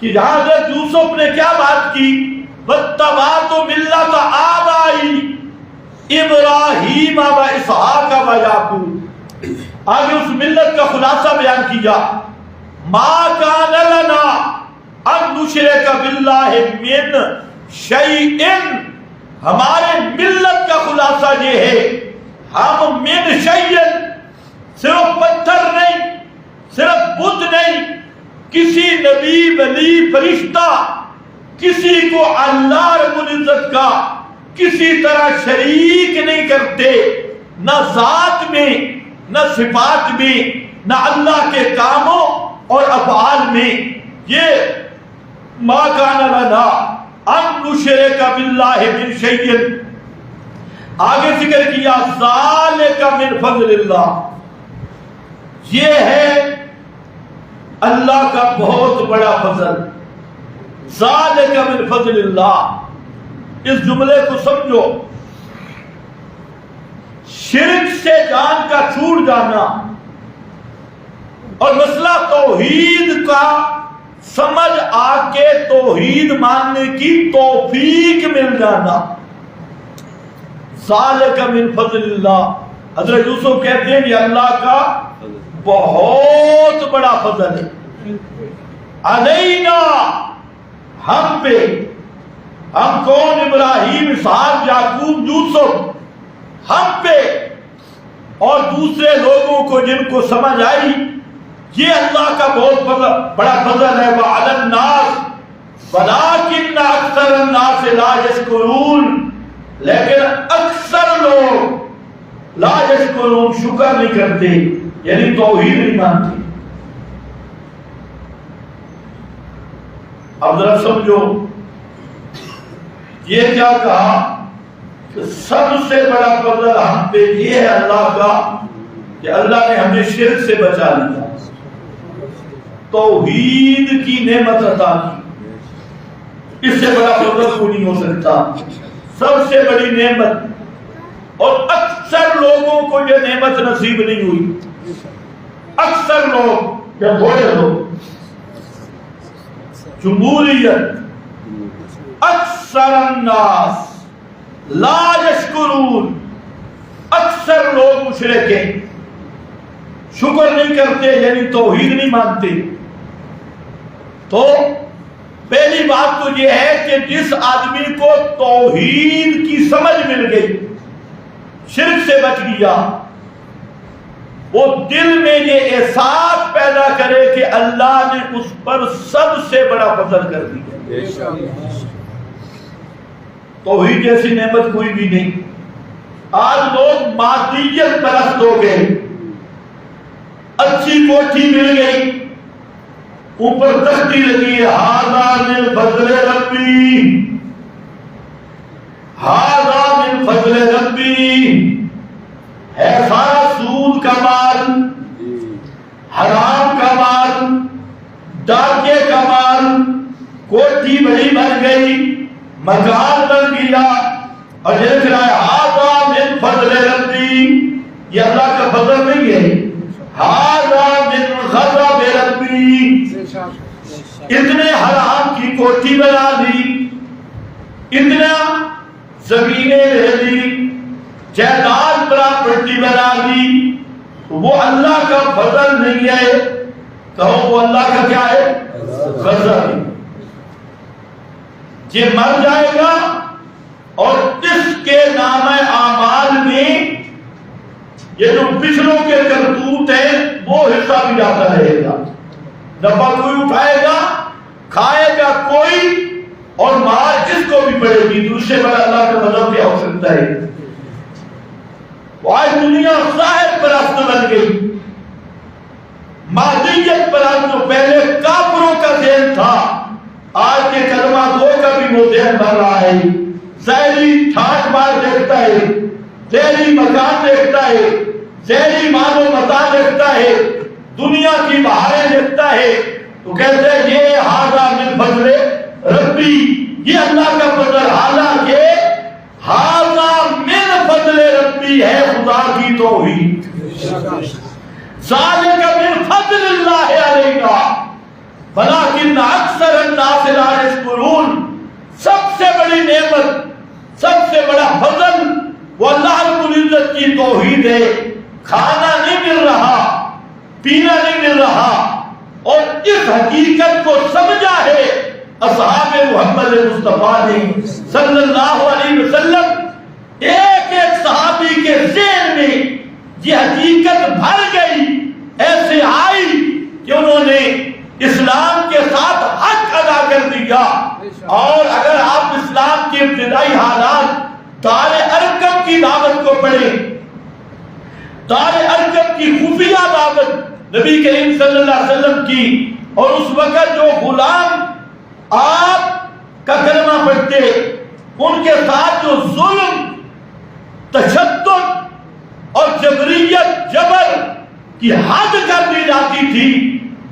کہ جہاں حضرت یوسف نے کیا بات کی، وَاتَّبَعْتُ مِلَّةَ آبَائِي ابراہیم و اسحاق و یعقوب. آگے اس ملت کا خلاصہ بیان کیا. مَا كَانَ لَنَا أَن نُشْرِكَ بِاللَّهِ مِن شَيْءٍ، ہمارے ملت کا خلاصہ یہ ہے ہم من شیء، صرف پتھر نہیں، صرف بت نہیں، کسی نبی ولی فرشتہ کسی کو اللہ رب العزت کا کسی طرح شریک نہیں کرتے، نہ ذات میں، نہ صفات میں، نہ اللہ کے کاموں اور افعال میں. یہ ما کان لنا ان نشرک باللہ من شیء. آگے ذکر کیا ذالک من فضل اللہ، یہ ہے اللہ کا بہت بڑا فضل. ذالک من فضل اللہ، اس جملے کو سمجھو. شرک سے جان کا چھوٹ جانا اور مسئلہ توحید کا سمجھ آ کے توحید ماننے کی توفیق مل جانا، ذالک من فضل اللہ. حضرت یوسف کہتے ہیں یہ اللہ کا بہت بڑا فضل ہے. علینا، ہم پہ، ہم کون؟ ابراہیم، اسحاق، یعقوب، یوسف، ہم پہ اور دوسرے لوگوں کو جن کو سمجھ آئی یہ اللہ کا بہت بڑا فضل ہے. وعلی الناس ولکن اکثر الناس لا یشکرون، لیکن اکثر لوگ لا یشکرون، شکر نہیں کرتے، یعنی توحید نہیں مانتے. اب ذرا سمجھو یہ کیا کہا کہ سب سے بڑا فضل ہم پہ یہ ہے اللہ کا کہ اللہ نے ہمیں شرک سے بچا لیا، توحید کی نعمت عطا کی. اس سے بڑا فضل کوئی نہیں ہو سکتا. سب سے بڑی نعمت، اور اکثر لوگوں کو یہ نعمت نصیب نہیں ہوئی. اکثر لوگ یا تھوڑے لوگ، جمہوریت، اکثر الناس لا یشکرون، اکثر لوگ مشرک ہیں، شکر نہیں کرتے، یعنی توحید نہیں مانتے. تو پہلی بات تو یہ ہے کہ جس آدمی کو توحید کی سمجھ مل گئی، شرک سے بچ گیا، وہ دل میں یہ احساس پیدا کرے کہ اللہ نے اس پر سب سے بڑا فضل کر دیا. توحید جیسی نعمت کوئی بھی نہیں. آج لوگ مادیت پرست ہو گئے، اچھی کوٹھی مل گئی، اوپر تختی لگی ہے ھذا من فضل ربی، ھذا من فضل ربی، ہے سارا سود کا مال، حرام کا مال، ڈاکے کا مال. کوٹھی بڑی بن گئی، مکان بن گیا، اور یہ لکھ رہا ہے ھذا من فضل ربی، یہ اللہ کا فضل نہیں ہے، ھذا من غضب ربی. اتنے حرام کی کوٹھی بنا دی، اتنا زمینیں لے لی، جائیداد پراپرٹی بنا دی، وہ اللہ کا فضل نہیں ہے. کہو وہ اللہ کا کیا ہے؟ فضل ہے. یہ مر جائے گا اور اس کے نام اعمال میں یہ جو پچھلوں کے کرتوت ہیں وہ حصہ بھی جاتا رہے گا. نفع کوئی اٹھائے گا، کھائے گا کوئی، اور مار اس کو بھی پڑے گی. دوسرے بڑا اللہ کا مطلب کیا ہو سکتا ہے؟ آج دنیا ظاہر پرست بن گئی، مادیت پرست. جو پہلے کافروں کا ذہن تھا، آج کے کلمہ گو کا بھی وہ ذہن بن رہا ہے. ظاہری ٹھاٹ بار دیکھتا ہے، ظاہری مکان دیکھتا ہے، ظاہری مال و متاع دیکھتا ہے، دنیا کی بہاریں دیکھتا ہے، تو کہتے ہیں یہ ھذا من فضل ربی، یہ اللہ کا فضل، حالانکہ ھذا من فضل ربی ہے خدا کی توحید، ذالک من فضل اللہ علینا ولکن اکثر الناس لا یشکرون۔ سب سے بڑی نعمت، سب سے بڑا فضل وہ اللہ رب العزت کی توحید ہے۔ کھانا نہیں مل رہا، پینا نہیں مل رہا، اور اس حقیقت کو سمجھا ہے اصحاب محمد مصطفیٰ نے صلی اللہ علیہ وسلم۔ ایک ایک صحابی کے ذہن میں یہ حقیقت بھر گئی، ایسے آئی کہ انہوں نے اسلام کے ساتھ حق ادا کر دیا۔ اور اگر آپ اسلام کے ابتدائی حالات دار ارقم کی دعوت کو پڑھیں، دار ارقم کی خفیہ دعوت نبی کریم صلی اللہ علیہ وسلم کی، اور اس وقت جو غلام آپ کا کلمہ پڑھتے ان کے ساتھ جو ظلم، تشدد اور جبریت، جبر کی حد کر دی جاتی تھی،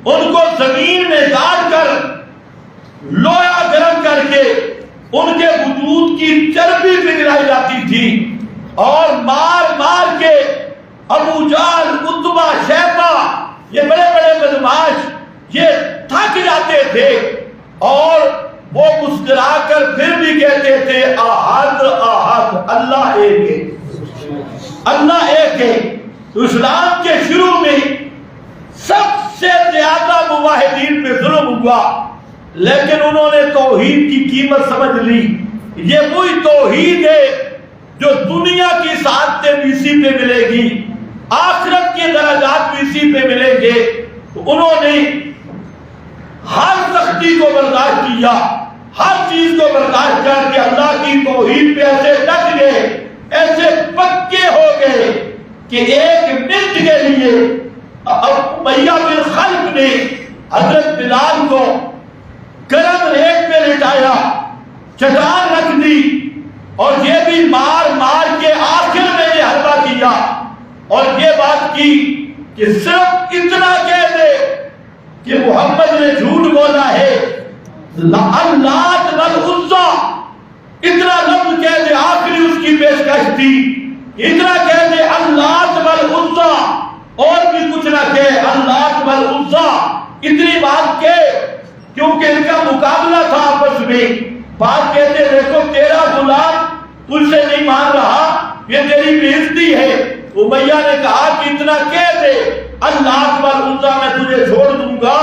ان کو زمین میں گاڑ کر لوہا گرم کر کے ان کے وجود کی چربی پگھلائی جاتی تھی، اور مار مار کے ابو جہل، عتبہ، شیبہ، یہ بڑے بڑے بدماش یہ تھک جاتے تھے، اور وہ مسکرا کر پھر بھی کہتے تھے احد احد، اللہ ایک ہے، اللہ ایک ہے۔ تو اسلام کے شروع میں سب سے زیادہ موحدین پہ ظلم ہوا، لیکن انہوں نے توحید کی قیمت سمجھ لی۔ یہ وہی توحید ہے جو دنیا کی سعادتیں بھی اسی پہ ملے گی، آخرت کے درجات بھی اسی پہ ملیں گے۔ تو انہوں نے ہر سختی کو برداشت کیا، ہر چیز کو برداشت کر کے اللہ کی توحید پہ ایسے ڈٹ گئے، ایسے پکے ہو گئے کہ ایک منٹ کے لیے امیہ بن خلف نے حضرت بلال کو گرم ریت پہ لٹایا، چٹان رکھ دی، اور یہ بھی مار مار کے آخر میں یہ حلوہ کیا، اور یہ بات کی کہ صرف اتنا کہہ دے کہ محمد نے جھوٹ بولا ہے، اللات والعزیٰ، اتنا لفظ کہہ دے، آخری اس کی پیشکش تھی، اتنا کہہ دے اللات والعزیٰ، اور بھی کچھ نہ کہے، اللات والعزیٰ، اتنی بات کہے، کیونکہ ان کا مقابلہ تھا آپس میں۔ بات کہتے دیکھو تیرا غلام تجھ سے نہیں مان رہا، یہ تیری بے عزتی ہے۔ امیہ نے کہا کہ اتنا کہہ دے اللات والعزیٰ میں تجھے چھوڑ دوں گا،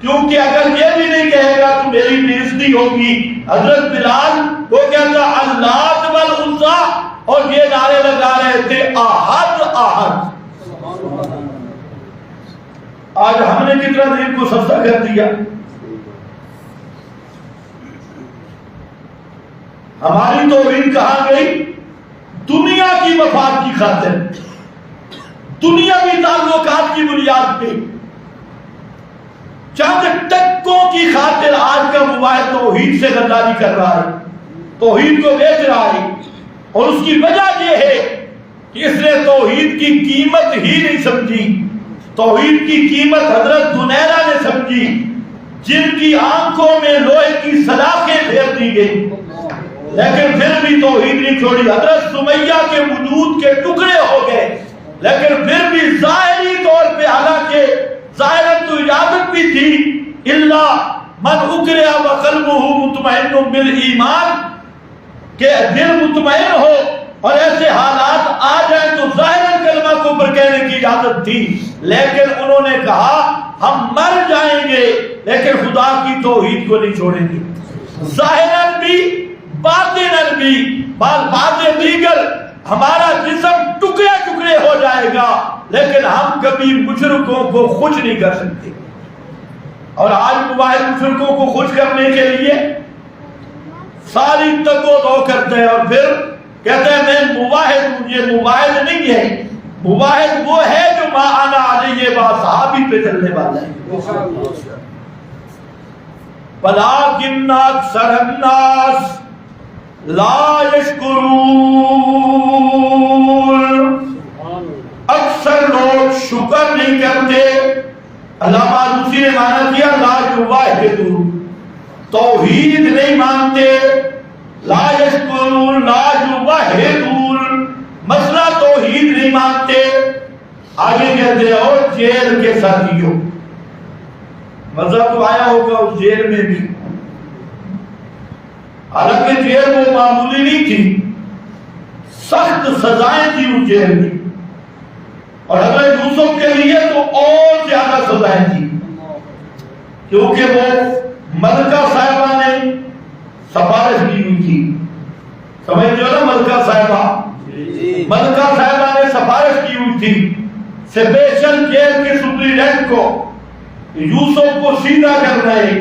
کیونکہ اگر یہ بھی نہیں کہے گا تو میری بے عزتی ہوگی۔ حضرت بلال وہ کہتا اللات والعزیٰ، اور یہ نعرے لگا رہے تھے احد احد۔ آج ہم نے کتنا دین کو سستا کر دیا، ہماری توہین کہاں گئی؟ دنیا کی مفاد کی خاطر، دنیاوی تعلقات کی بنیاد پہ، چند ٹکوں کی خاطر آج کا موبائل توحید سے غداری کر رہا ہے، توحید کو بیچ رہا ہے، اور اس کی وجہ یہ ہے کہ اس نے توحید کی قیمت ہی نہیں سمجھی۔ توحید کی قیمت حضرت دنیرہ نے سمجھی، جن کی آنکھوں میں لوہے کی سلاخیں پھیر دی گئی، لیکن پھر بھی توحید نہیں چھوڑی۔ حضرت سمیہ کے وجود کے ٹکڑے ہو گئے، لیکن پھر بھی ظاہری طور پہ، حالانکہ ظاہراً تو اجازت بھی تھی الا من اکرہ وقلبہ مطمئن بالایمان، کہ دل مطمئن ہو اور ایسے حالات آ جائیں تو ظاہراً کلمہ کفر کہنے کی اجازت تھی، لیکن انہوں نے کہا ہم مر جائیں گے لیکن خدا کی توحید کو نہیں چھوڑیں گے، ظاہراً بھی باطناً بھی، باتیں دیگر، ہمارا جسم ٹکڑے ٹکڑے ہو جائے گا لیکن ہم کبھی مشرکوں کو خوش نہیں کر سکتے۔ اور آج موبائل مشرکوں کو خوش کرنے کے لیے ساری تگ و دو کرتے ہیں، اور پھر کہتے ہیں میں موحد ہوں۔ یہ موحد نہیں ہے، موحد وہ ہے جو ما انا علیہ واصحابی پہ چلنے والا ہے۔ وَلَٰكِنَّ أَكْثَرَ النَّاسِ لا یشکرون، اکثر لوگ شکر نہیں کرتے۔ علامہ آلوسی نے مانا کیا لا یوحدون، توحید نہیں مانتے۔ لا یشکرون لا یوحدون، مسئلہ توحید نہیں مانتے۔ آگے کہتے ہیں اور جیل کے ساتھیوں، مزہ تو آیا ہوگا اس جیل میں بھی، حالانکہ جیل وہ معمولی نہیں تھی، سخت سزائیں تھی اس جیل میں، اور حضرت یوسف کے لیے تو اور زیادہ سزائیں تھی، کیونکہ وہ ملکہ صاحبہ نے سفارش کی ہوئی تھی۔ سمجھتے ہو نا ملکہ صاحبہ، ملکہ صاحبہ نے سفارش کی ہوئی تھی سپیشل جیل کے سپریڈنٹ کو، یوسف کو سیدھا کرنا ہے،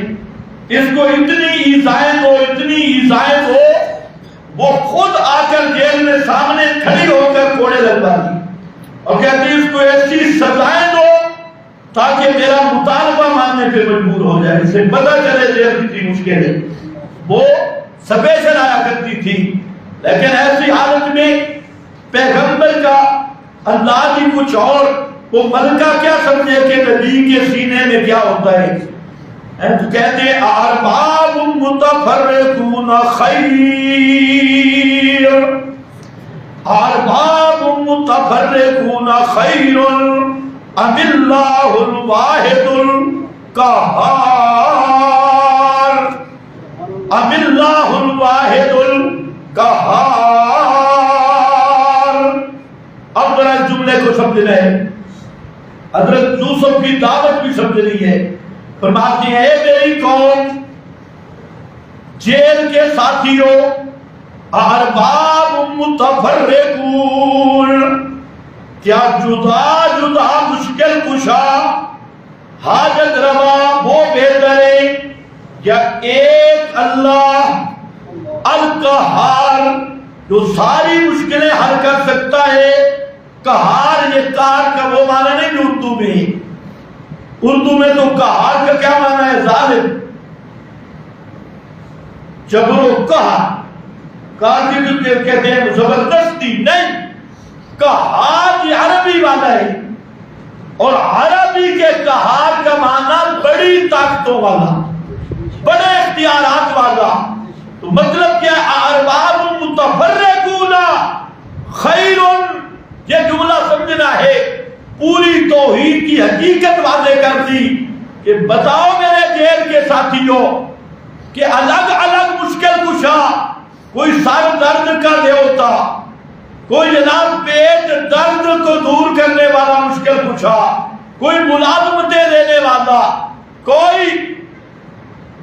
اس کو اتنی ایذائیں دو، اتنی ایذائیں دو، وہ خود آ کر جیل میں سامنے کھڑی ہو کر کوڑے لگوا دی اور کہتی اس کو ایسی سزائیں دو تاکہ میرا مطالبہ ماننے پہ مجبور ہو جائے، اسے پتہ چلے جیل کتنی مشکل ہے۔ وہ سپیشل آیا کرتی تھی، لیکن ایسی حالت میں پیغمبر کا انداز ہی کچھ اور، وہ ملکہ کیا سمجھے کہ نبی کے سینے میں کیا ہوتا ہے۔ تو کہتے ہیں ارباب متفرقون خیر، ارباب متفرقون خیر ام اللہ الواحد القہار، ام اللہ الواحد القہار۔ اب ذرا اس جملے کو سمجھنا ہے، حضرت یوسف کی دعوت بھی سمجھنی ہے۔ فرماتی ہے اے میری قوم، جیل کے ساتھیوں، ارباب متفرقون، کیا جدا جدا مشکل کشا حاجت روا وہ بہتر ہے یا ایک اللہ القہار جو ساری مشکلیں حل کر سکتا ہے؟ قہار، یہ قہار کا وہ معنی نہیں جو اردو میں، اردو میں تو قہار کا کیا معنی ہے؟ ظالم، جبر و قہر، قہر کہتے ہیں زبردستی نہیں، قہار یہ عربی والا ہے، اور عربی کے قہار کا معنی بڑی طاقتوں والا، بڑے اختیارات والا۔ تو مطلب کیا ہے؟ ارباب متفرقون خیر، یہ جملہ سمجھنا ہے، پوری توحید کی حقیقت واضح کر دی کہ بتاؤ میرے جیل کے ساتھیوں کہ الگ الگ مشکل کشا، کوئی سر درد کا دیوتا، کوئی جناب پیٹ درد کو دور کرنے والا مشکل کشا، کوئی ملازمتیں دینے والا، کوئی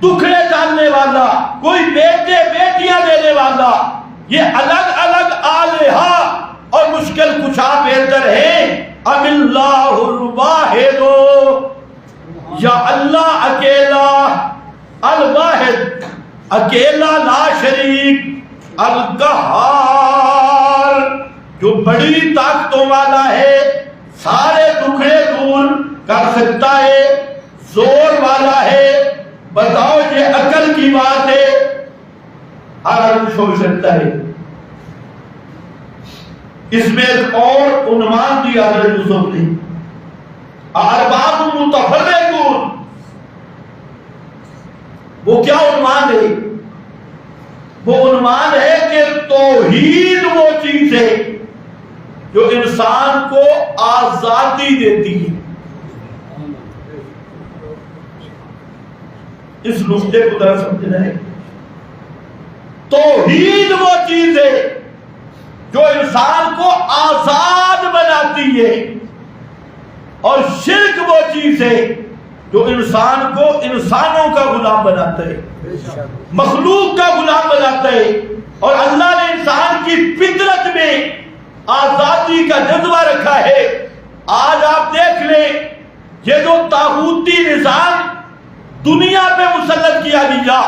دکھڑے ڈالنے والا، کوئی بیٹے بیٹیاں دینے والا، یہ الگ الگ آلہہ اور مشکل کشا بہتر ہے ام اللہ الواحد، یا اللہ اکیلا، الواحد اکیلا لا شریک، القہار جو بڑی طاقتوں والا ہے، سارے دکھڑے دور کر سکتا ہے، زور والا ہے۔ بتاؤ یہ عقل کی بات ہے؟ ہر آدمی سوچ سکتا ہے۔ اس میں ایک اور عنوان دیا حضرت یوسف نے، ارباب متفرقون، وہ کیا عنوان ہے؟ وہ عنوان ہے کہ توحید وہ چیز ہے جو انسان کو آزادی دیتی ہے۔ اس نقطے کو ذرا سمجھنا ہے، توحید وہ چیز ہے جو انسان کو آزاد بناتی ہے، اور شرک وہ چیز ہے جو انسان کو انسانوں کا غلام بناتا ہے، مخلوق کا غلام بناتا ہے۔ اور اللہ نے انسان کی فطرت میں آزادی کا جذبہ رکھا ہے۔ آج آپ دیکھ لیں یہ جو طاغوتی نظام دنیا پہ مسلط کیا گیا،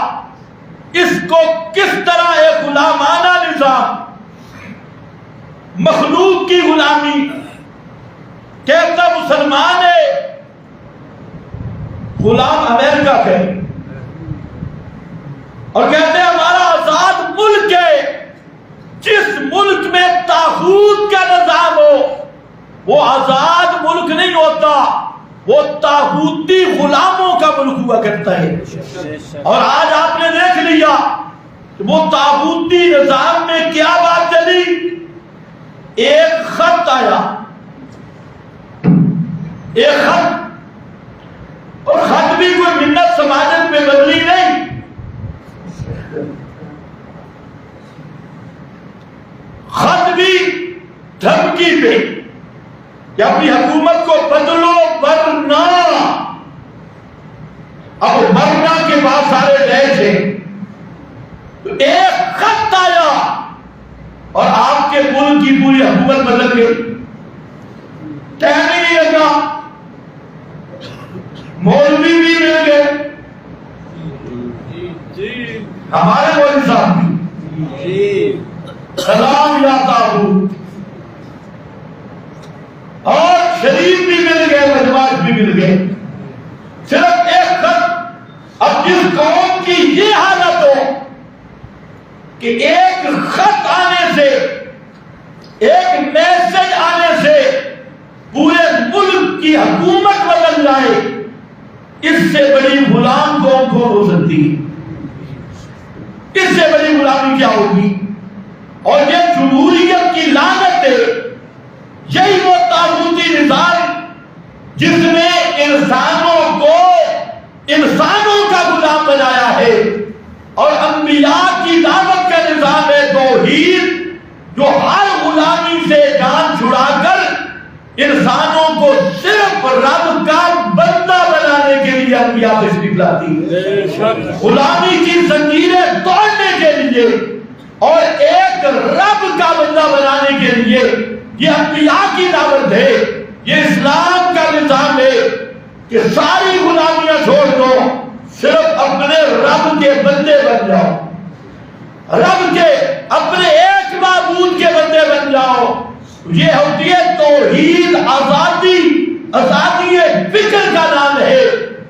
اس کو کس طرح ایک غلامانہ نظام، مخلوق کی غلامی، کہتا مسلمان ہے غلام امریکہ کے، اور کہتے ہیں ہمارا آزاد ملک ہے جس ملک میں طاغوت کا نظام ہو وہ آزاد ملک نہیں ہوتا، وہ طاغوتی غلاموں کا ملک ہوا کرتا ہے۔ اور آج آپ نے دیکھ لیا وہ طاغوتی نظام میں کیا بات چلی، ایک خط آیا، ایک خط، اور خط بھی کوئی منت سماجت میں بدلی نہیں، خط بھی دھمکی پہ کہ اپنی حکومت کو بدلو ورنہ۔ اب مرنا کے بعد سارے گئے تھے تو ایک خط آیا اور آپ کے ملک کی پوری حکومت بدل گئی۔ ٹائم ہی نہیں لگا، مولوی بھی مل گئے، ہمارے مولوی صاحب بھی، سلام یا تابوت، اور شریف بھی مل گئے، مجموعات بھی مل گئے، صرف ایک خط۔ اب جس قوم کی یہ حالت ہو کہ ایک خط آنے سے، ایک میسج آنے سے پورے ملک کی حکومت بدل جائے، اس سے بڑی غلام کون ہو سکتی ہے؟ اس سے بڑی غلامی کیا ہوگی؟ اور یہ جمہوریت کی لعنت ہے، یہی وہ طاغوتی نظام جس نے انسانوں کو انسانوں کا غلام بنایا ہے، اور انبیاء کی دعوت کا نظام ہے توحید، جو ہر غلامی سے جان چھڑا کر انسانوں کو صرف رب کا بندہ بنانے کے لیے انبیاء تشریف لاتی ہے، غلامی کی زنجیریں توڑنے کے لیے اور ایک رب کا بندہ بنانے کے لیے۔ یہ انبیاء کی دعوت ہے، یہ اسلام کا نظام ہے کہ ساری غلامیاں چھوڑ دو، صرف اپنے رب کے بندے بن جاؤ، رب کے اپنے ایک معبود کے بندے بن جاؤ۔ یہ ہوتی ہے توحید، آزادی، آزادی فکر کا نام ہے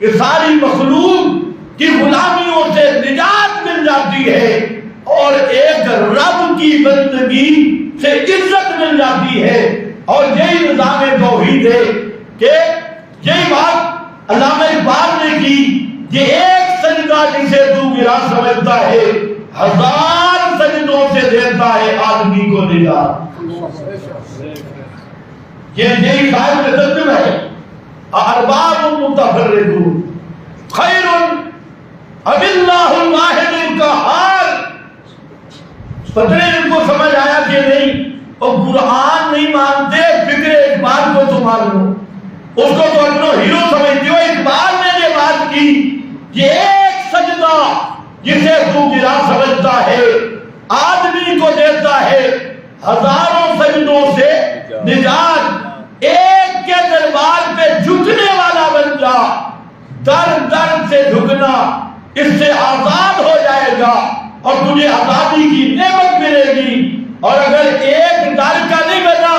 کہ ساری مخلوق کی غلامیوں سے نجات مل جاتی ہے اور ایک رب کی بندگی سے عزت مل جاتی ہے۔ اور یہی نظام توحید ہے کہ یہی بات علامہ اقبال نے کی، یہ ایک سجدہ جسے تو گرا سمجھتا ہے، ہزار سجدوں سے دیتا ہے آدمی کو نجات۔ یہی صاحب کا ترجمہ ہے، ارباب متفرقون خیر ام اللہ الواحد القہار۔ پتہ نہیں ان کو سمجھ آیا کہ نہیں، اور قرآن نہیں مانتے، فکر اقبال کو تو مان لو، اس کو تو اپنا ہیرو سمجھتے ہو۔ اقبال نے یہ بات کی، یہ ایک سجدہ جسے تو گرا سمجھتا ہے آدمی کو دیتا ہے ہزاروں سجدوں سے نجات۔ ایک کے دربار پہ جھکنے والا بن جا، در در سے جھکنا، اس سے آزاد ہو جائے گا اور تجھے آزادی کی نعمت ملے گی۔ اور اگر ایک در کا نہیں بنا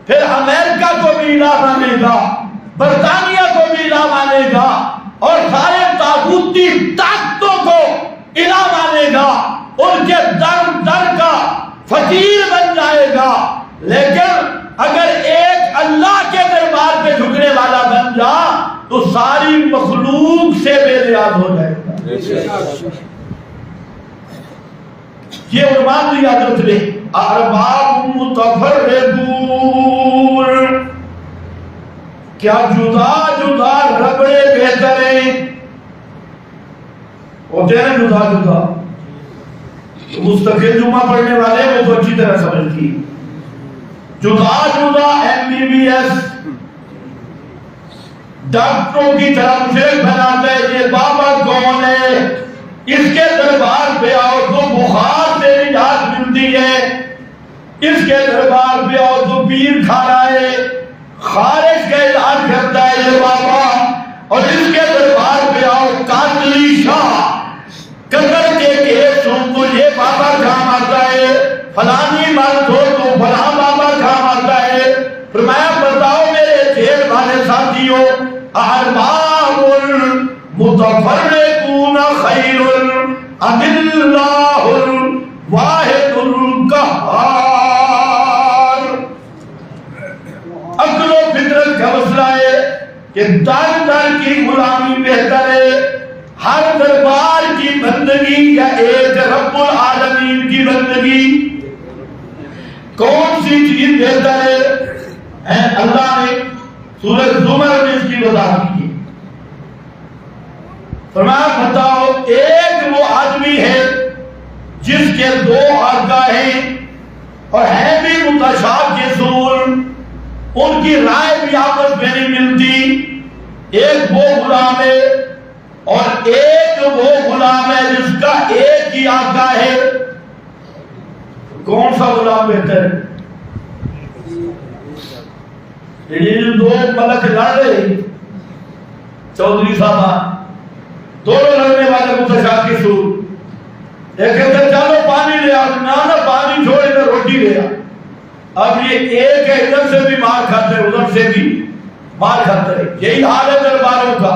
پھر امریکہ کو بھی الہ مانے گا، برطانیہ کو بھی الہ مانے گا، اور سارے طاغوتی طاقتوں کو الہ مانے گا، ان کے در در کا فقیر بن جائے گا۔ لیکن اگر ایک اللہ کے دربار پہ جھکنے والا بن جا تو ساری مخلوق سے بے نیاز ہو جائے گا۔ یہ عنوان دیا حضرت نے، ارباب متفرقون، کیا جدا جدا ربڑے بہتر ہیں؟ ہوتے ہیں جدا جدا، مستقل جمعہ پڑھنے والے وہ تو اچھی طرح سمجھتی، جدا جدا ایم بی بی ایس ڈاکٹروں کی طرح مشرک بناتا ہے، یہ بابا کون ہے، اس کے دربار پہ آؤ تو بخار سے نجات ملتی ہے، اس کے دربار پہ آؤ تو پیر کھا رہا ہے، خارج کا علاج کرتا ہے یہ بابا، اور اس کے دربار پہ آؤ قاتلی شاہ قتل کے کیسوں تو یہ بابا کام آتا ہے، فلانی مرد ہو تو فلاں بابا کام آتا ہے۔ فرمایا بتاؤ میرے جیل والے ساتھیوں، ارباب متفرقون خیر ام اللہ الواحد القہار۔ کہ در در کی غلامی بہتر ہے ہر دربار کی بندگی یا ایک رب العالمین کی بندگی؟ کون سی چیز بہتر ہے؟ اللہ نے سورہ زمر میں اس کی وضاحت کی. فرمایا بتاؤ ایک وہ آدمی ہے جس کے دو آقائیں اور ہیں بھی متشابہ، ان کی رائے بھی آپس میں نہیں ملتی. ایک وہ غلام ہے اور ایک وہ غلام ہے جس کا ایک ہی آقا ہے. کون سا غلام بہتر ہے؟ یہ دو ملک لڑ رہے چودھری صاحب، دونوں لڑنے والے متشابہ صورت، ایک کہتے چلو پانی لے آ، نہ پانی چھوڑ ادھر روٹی لے آ. اب یہ ایک ہے ادھر سے بھی مار کھاتے ہیں ادھر سے بھی مار کھاتے ہیں. یہی حال ہے درباروں کا.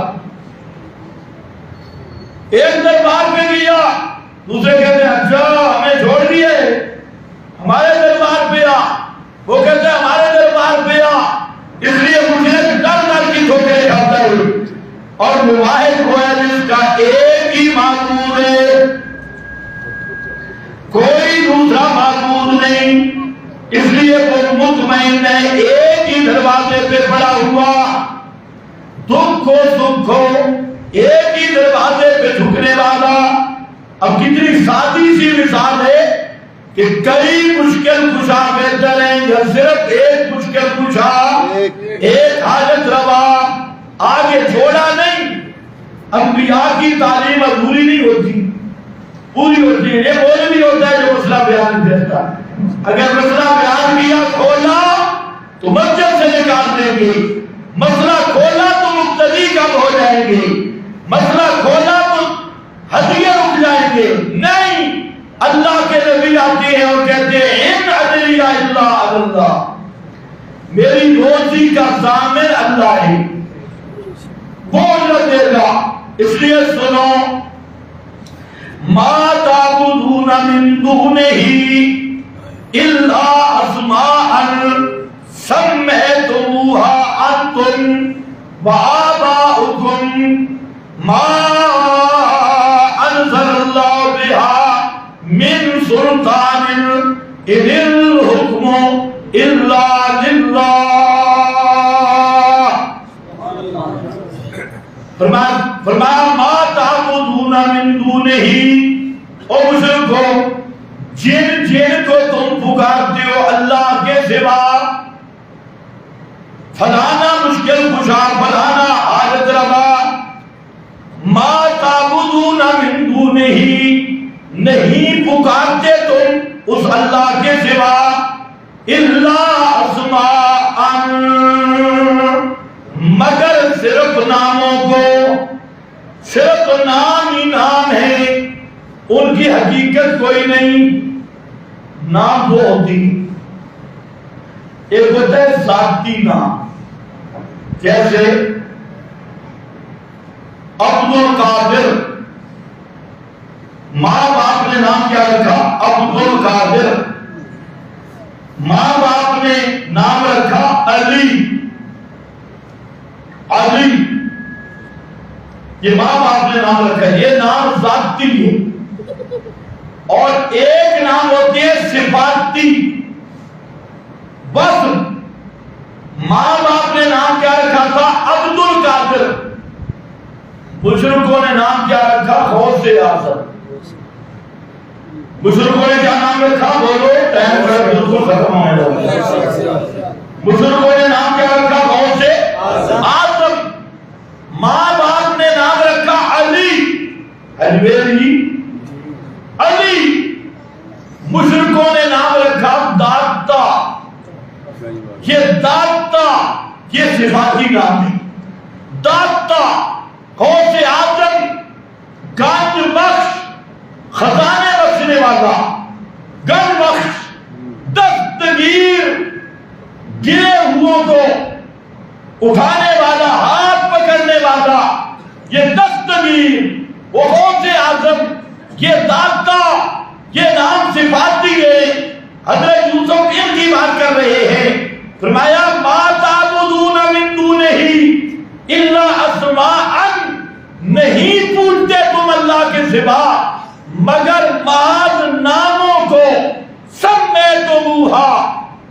ایک دربار پہ گیا، دوسرے کہتے ہیں اچھا ہمیں چھوڑ دیے ہمارے دربار پہ آ، وہ کہتے ہیں ہمارے دربار پہ آ، اس لیے مجھے ڈر ڈر کی ٹھوکریں کھاتا ہے. اور واحد وہ ہے جس کا ایک ہی معبود ہے، کوئی دوسرا معبود نہیں، اس لیے وہ مطمئن ہے ایک ہی دروازے پہ پڑا ہوا، دکھ ہو سکھ ہو ایک ہی دروازے پہ جھکنے والا. اب کتنی سادی سی مثال ہے کہ کئی مشکل کشا بہتر ہیں یا صرف ایک مشکل کشا، ایک حاجت روا. آگے چھوڑا نہیں. انبیاء کی تعلیم ادھوری نہیں ہوتی، پوری ہوتی ہے. یہ وہ بھی ہوتا ہے جو مسئلہ بیان نہیں کرتا. اگر مسئلہ بیان کیا کھولا تو مسجد سے نکال دیں گے، مسئلہ کھولا تو مقتدی کم ہو جائیں گے، مسئلہ کھولا تو ہدیے رک جائیں گے. نہیں، اللہ کے نبی آتے ہیں اور کہتے ہیں ان ادری الا اللہ، میری روزی کا ضامن اللہ ہے، وہ اجرت دے گا. اس لیے سنو، ما تعبدون من دونه الا اسماء سميتموها انتم وآباؤكم ما انزل الله بها من سلطان ان الحكم الا لله. فرمایا ما تعبدون من دونه، او مشرکو جن کو تم پکارتے ہو اللہ کے سوا، فلانا مشکل کشا، فلانا حاجت روا، ما تعبدون من دونه، نہیں پکارتے تم اس اللہ کے سوا، الا اسماء، مگر صرف ناموں کو، صرف نام ہی نام ہے، ان کی حقیقت کوئی نہیں. نام وہ ہوتی، ایک ہوتا ہے ذاتی نام، جیسے عبد القادر، ماں باپ نے نام کیا رکھا؟ عبد القادر. ماں باپ نے نام رکھا علی. علی، یہ ماں باپ نے نام رکھا، یہ نام ذاتی ہے. اور ایک نام ہوتی ہے صفاتی. بس ماں باپ نے نام کیا رکھا تھا؟ عبد القادر. مشرکوں نے نام کیا رکھا؟ غوث اعظم. مشرکوں نے کیا نام رکھا؟ بولو، ٹائم بالکل ختم ہونے لگا. مشرکوں نے نام کیا رکھا؟ غوث اعظم. ماں باپ نے نام رکھا علی. علی، مشرکوں نے نام رکھا داتا. یہ داتا یہ صفاتی نام ہے. داتا، غوث اعظم، گنج بخش، خزانے بخشنے والا، گنج بخش، دستگیر، گرے ہوئوں کو اٹھانے والا، ہاتھ پکڑنے والا، یہ دستگیر، وہ غوث اعظم، یہ داتا، یہ نام صفاتی ہے. حضرت یوسف ان کی بات کر رہے ہیں. فرمایا ما تعبدون من دونه سوا مگر محض ناموں کو سمیتموہا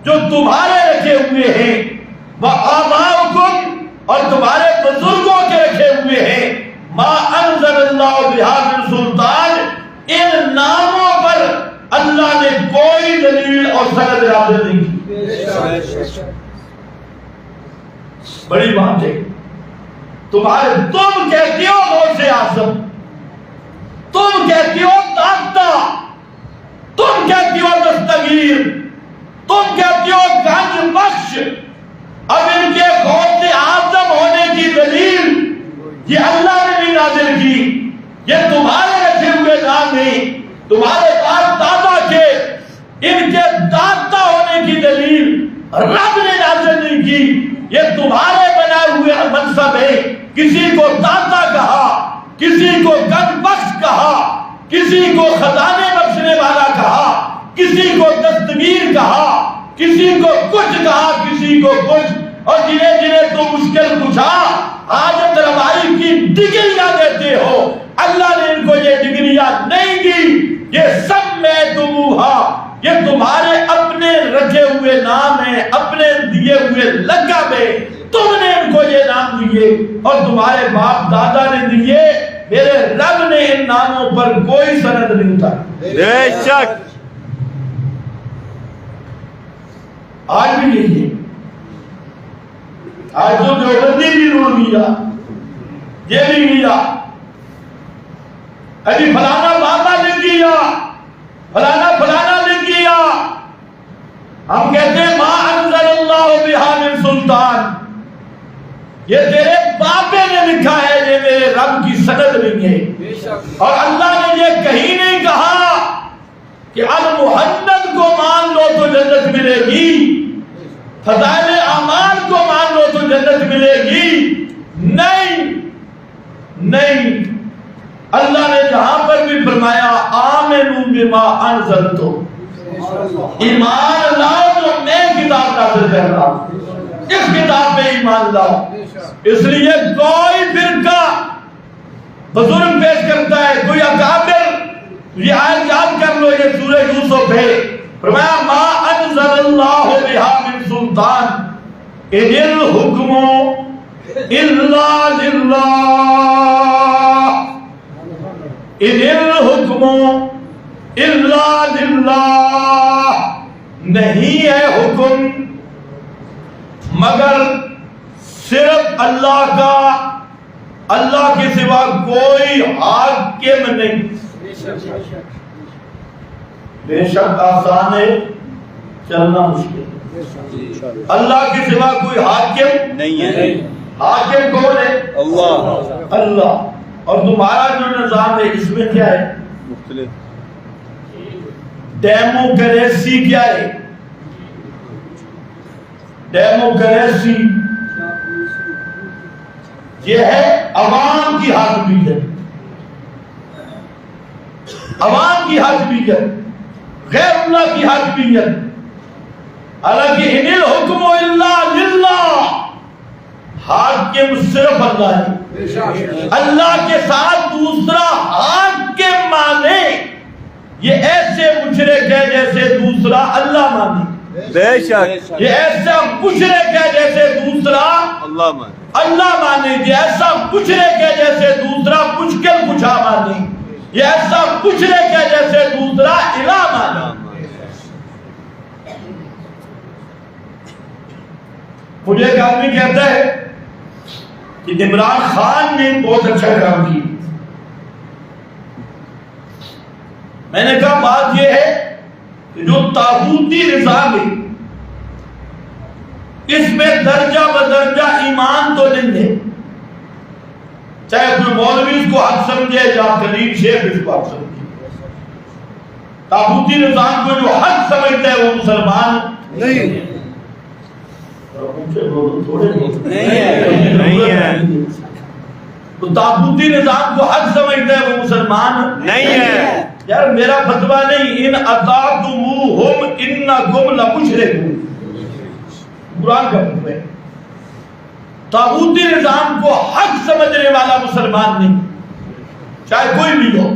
جو تمہارے رکھے ہوئے ہیں، وآباؤکم اور تمہارے بزرگوں کے رکھے ہوئے ہیں، ما انزل اللہ بہا من سلطان، ان ناموں پر اللہ نے کوئی دلیل اور سند نازل نہیں کی۔ بڑی بات ہے، تم کہتے ہو غوث اعظم، تم کہتے ہو داتا، تم کہتے ہو دستگیر، تم کہتے ہو گنج بخش، اب ان کے غوث اعظم ہونے کی دلیل یہ اللہ نے بھی نازل کی، یہ تمہارے رکھے ہوئے نام نہیں، تمہارے باپ دادا کے ان کے داتا ہونے کی دلیل رب نے نازل نہیں کی، یہ تمہارے بنائے ہوئے منصب ہے۔ کسی کو داتا کہا، کسی کو گنج بخش کہا، کسی کو خزانے بخشنے والا کہا، کسی کو دستگیر کہا، کسی کو کچھ کہا، کسی کو کچھ، اور جنہیں جنہیں تو مشکل کچھا حاجت روائی کی ڈگریاں دیتے ہو، اللہ نے ان کو یہ ڈگریاں نہیں دی، یہ سب میں تمہا، یہ تمہارے اپنے رکھے ہوئے نام ہیں، اپنے دیے ہوئے لقب ہے، تم نے ان کو یہ نام دیے اور تمہارے باپ دادا نے دیے، میرے رب نے ان ناموں پر کوئی سند نہیں اتارا۔ بے شک آج بھی نہیں ہے، آج تو دیوبندی بھی روڑ گیا، یہ بھی گیا، ابھی فلانا بابا لکھ گیا، فلانا لکھ گیا، ہم کہتے ہیں ما انزل اللہ بہا من سلطان، یہ تیرے باپے نے لکھا ہے، یہ میرے رب کی سند نہیں ہے، اور اللہ نے یہ کہیں نہیں کہا کہ المحمد کو مان لو تو جنت ملے گی، فضائل اعمال کو مان لو تو جنت ملے گی، نہیں، اللہ نے جہاں پر بھی فرمایا آمنوا بما انزلت، ایمان لاؤ جو میں کتاب نازل کر رہا ہوں، اس کتاب پہ ایمان لاؤ۔ اس لیے کوئی فرقہ بزرگ پیش کرتا ہے، کوئی اکابر، یہ آیت یاد کر لو، یہ سورہ یوسف ہے، فرمایا ما انزل اللہ بہا من سلطان ان الحکم الا للہ، ان الحکم الا للہ، نہیں ہے حکم مگر صرف اللہ کا، اللہ کے سوا کوئی حاکم نہیں۔ بے شک آسان ہے، چلنا مشکل، اللہ کے سوا کوئی حاکم نہیں ہے، حاکم کون ہے؟ اللہ، اور تمہارا جو نظام ہے اس میں کیا ہے؟ مختلف ڈیموکریسی کیا ہے؟ ڈیموکریسی یہ ہے عوام کی حاکمیت، عوام کی حاکمیت، غیر اللہ کی حاکمیت۔ حالانکہ ان الحکم الا للہ، حاکم صرف اللہ ہے، اللہ کے ساتھ دوسرا حاکم مانے یہ ایسے مشرک ہے جیسے دوسرا اللہ مانے، بے شک یہ ایسا مشرک ہے جیسے دوسرا اللہ مانے، یہ ایسا مشرک ہے جیسے دوسرا مشکل کچھا مانے، یہ ایسا مشرک ہے جیسے دوسرا الہ مانے۔ مجھے ایک آدمی کہتا ہے کہ عمران خان نے بہت اچھا کام کیا، میں نے کہا بات یہ ہے کہ جو طاغوتی نظام ہے اس میں درجہ بدرجہ ایمان تو نہیں ہے، چاہے کوئی مولوی اس کو حق سمجھے یا کلیم شیخ اس کو حق سمجھے، طاغوتی نظام کو جو حق سمجھتا ہے وہ مسلمان نہیں ہے، نہیں ہے، تو طاغوتی نظام کو حق سمجھتا ہے وہ مسلمان نہیں ہے۔ یار میرا فتویٰ نہیں، ان اطاعتموہم انکم لمشرکون، قرآن کا فتویٰ ہے، طاغوتی نظام کو حق سمجھنے والا مسلمان نہیں، چاہے کوئی بھی ہو۔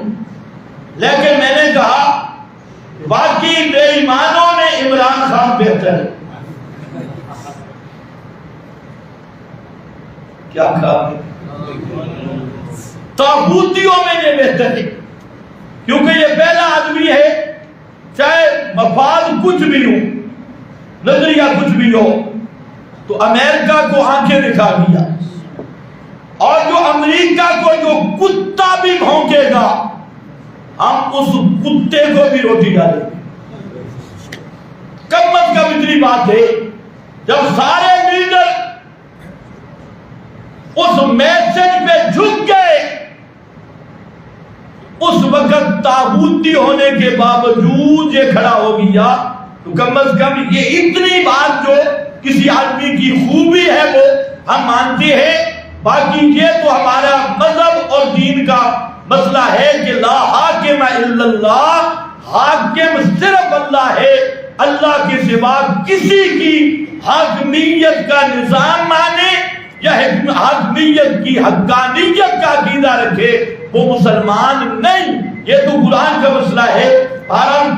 بہتر ہے؟ کیا کہا؟ طاغوتیوں میں یہ بہتر ہے، کیونکہ یہ پہلا آدمی ہے، چاہے مفاد کچھ بھی ہو، نظریہ کچھ بھی ہو، تو امریکہ کو آنکھیں دکھا دیا، اور جو امریکہ کو جو کتا بھی بھونکے گا ہم اس کتے کو بھی روٹی ڈالیں گے۔ کم از کم اتنی بات ہے، جب سارے لیڈر اس میسج پہ جھک گئے، اس وقت طاغوتی ہونے کے باوجود یہ کھڑا ہو گیا، تو کم از کم یہ اتنی بات جو کسی آدمی کی خوبی ہے وہ ہم مانتے ہیں۔ باقی یہ تو ہمارا مذہب اور دین کا مسئلہ ہے کہ لا حاکم الا اللہ، حاکم صرف اللہ ہے، اللہ کے سوا کسی کی حاکمیت کا نظام مانے یا حاکمیت کی حقانیت کا عقیدہ رکھے وہ مسلمان نہیں۔ یہ تو قرآن کا مسئلہ ہے۔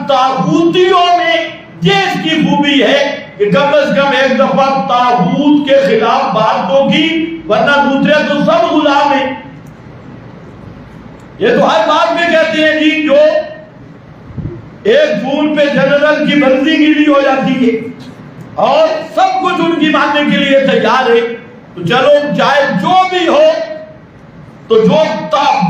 طاغوتیوں میں یہ اس کی خوبی ہے کہ کم از کم ایک دفعہ طاغوت کے خلاف بات ہوگی، ورنہ دوسرے تو سب غلام ہیں۔ یہ تو ہر بات میں کہتے ہیں جی، جو ایک فون پہ جنرل کی بندی گیری ہو جاتی ہے اور سب کچھ ان کی ماننے کے لیے تیار ہے، تو چلو چاہے جو بھی ہو، تو جو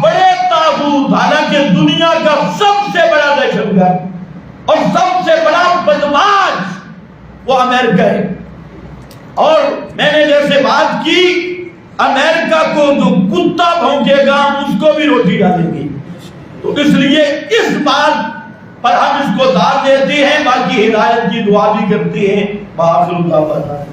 بڑے طاغوت، حالانکہ دنیا کا سب سے بڑا دہشت گرد اور سب سے بڑا بدماش وہ امریکہ ہے، اور میں نے جیسے بات کی امریکہ کو جو کتا بھونکے گا ہم اس کو بھی روٹی ڈالیں گے، تو اس لیے اس بات پر ہم اس کو داد دیتے ہیں، باقی ہدایت کی دعا بھی کرتے ہیں۔ بآخر دعوانا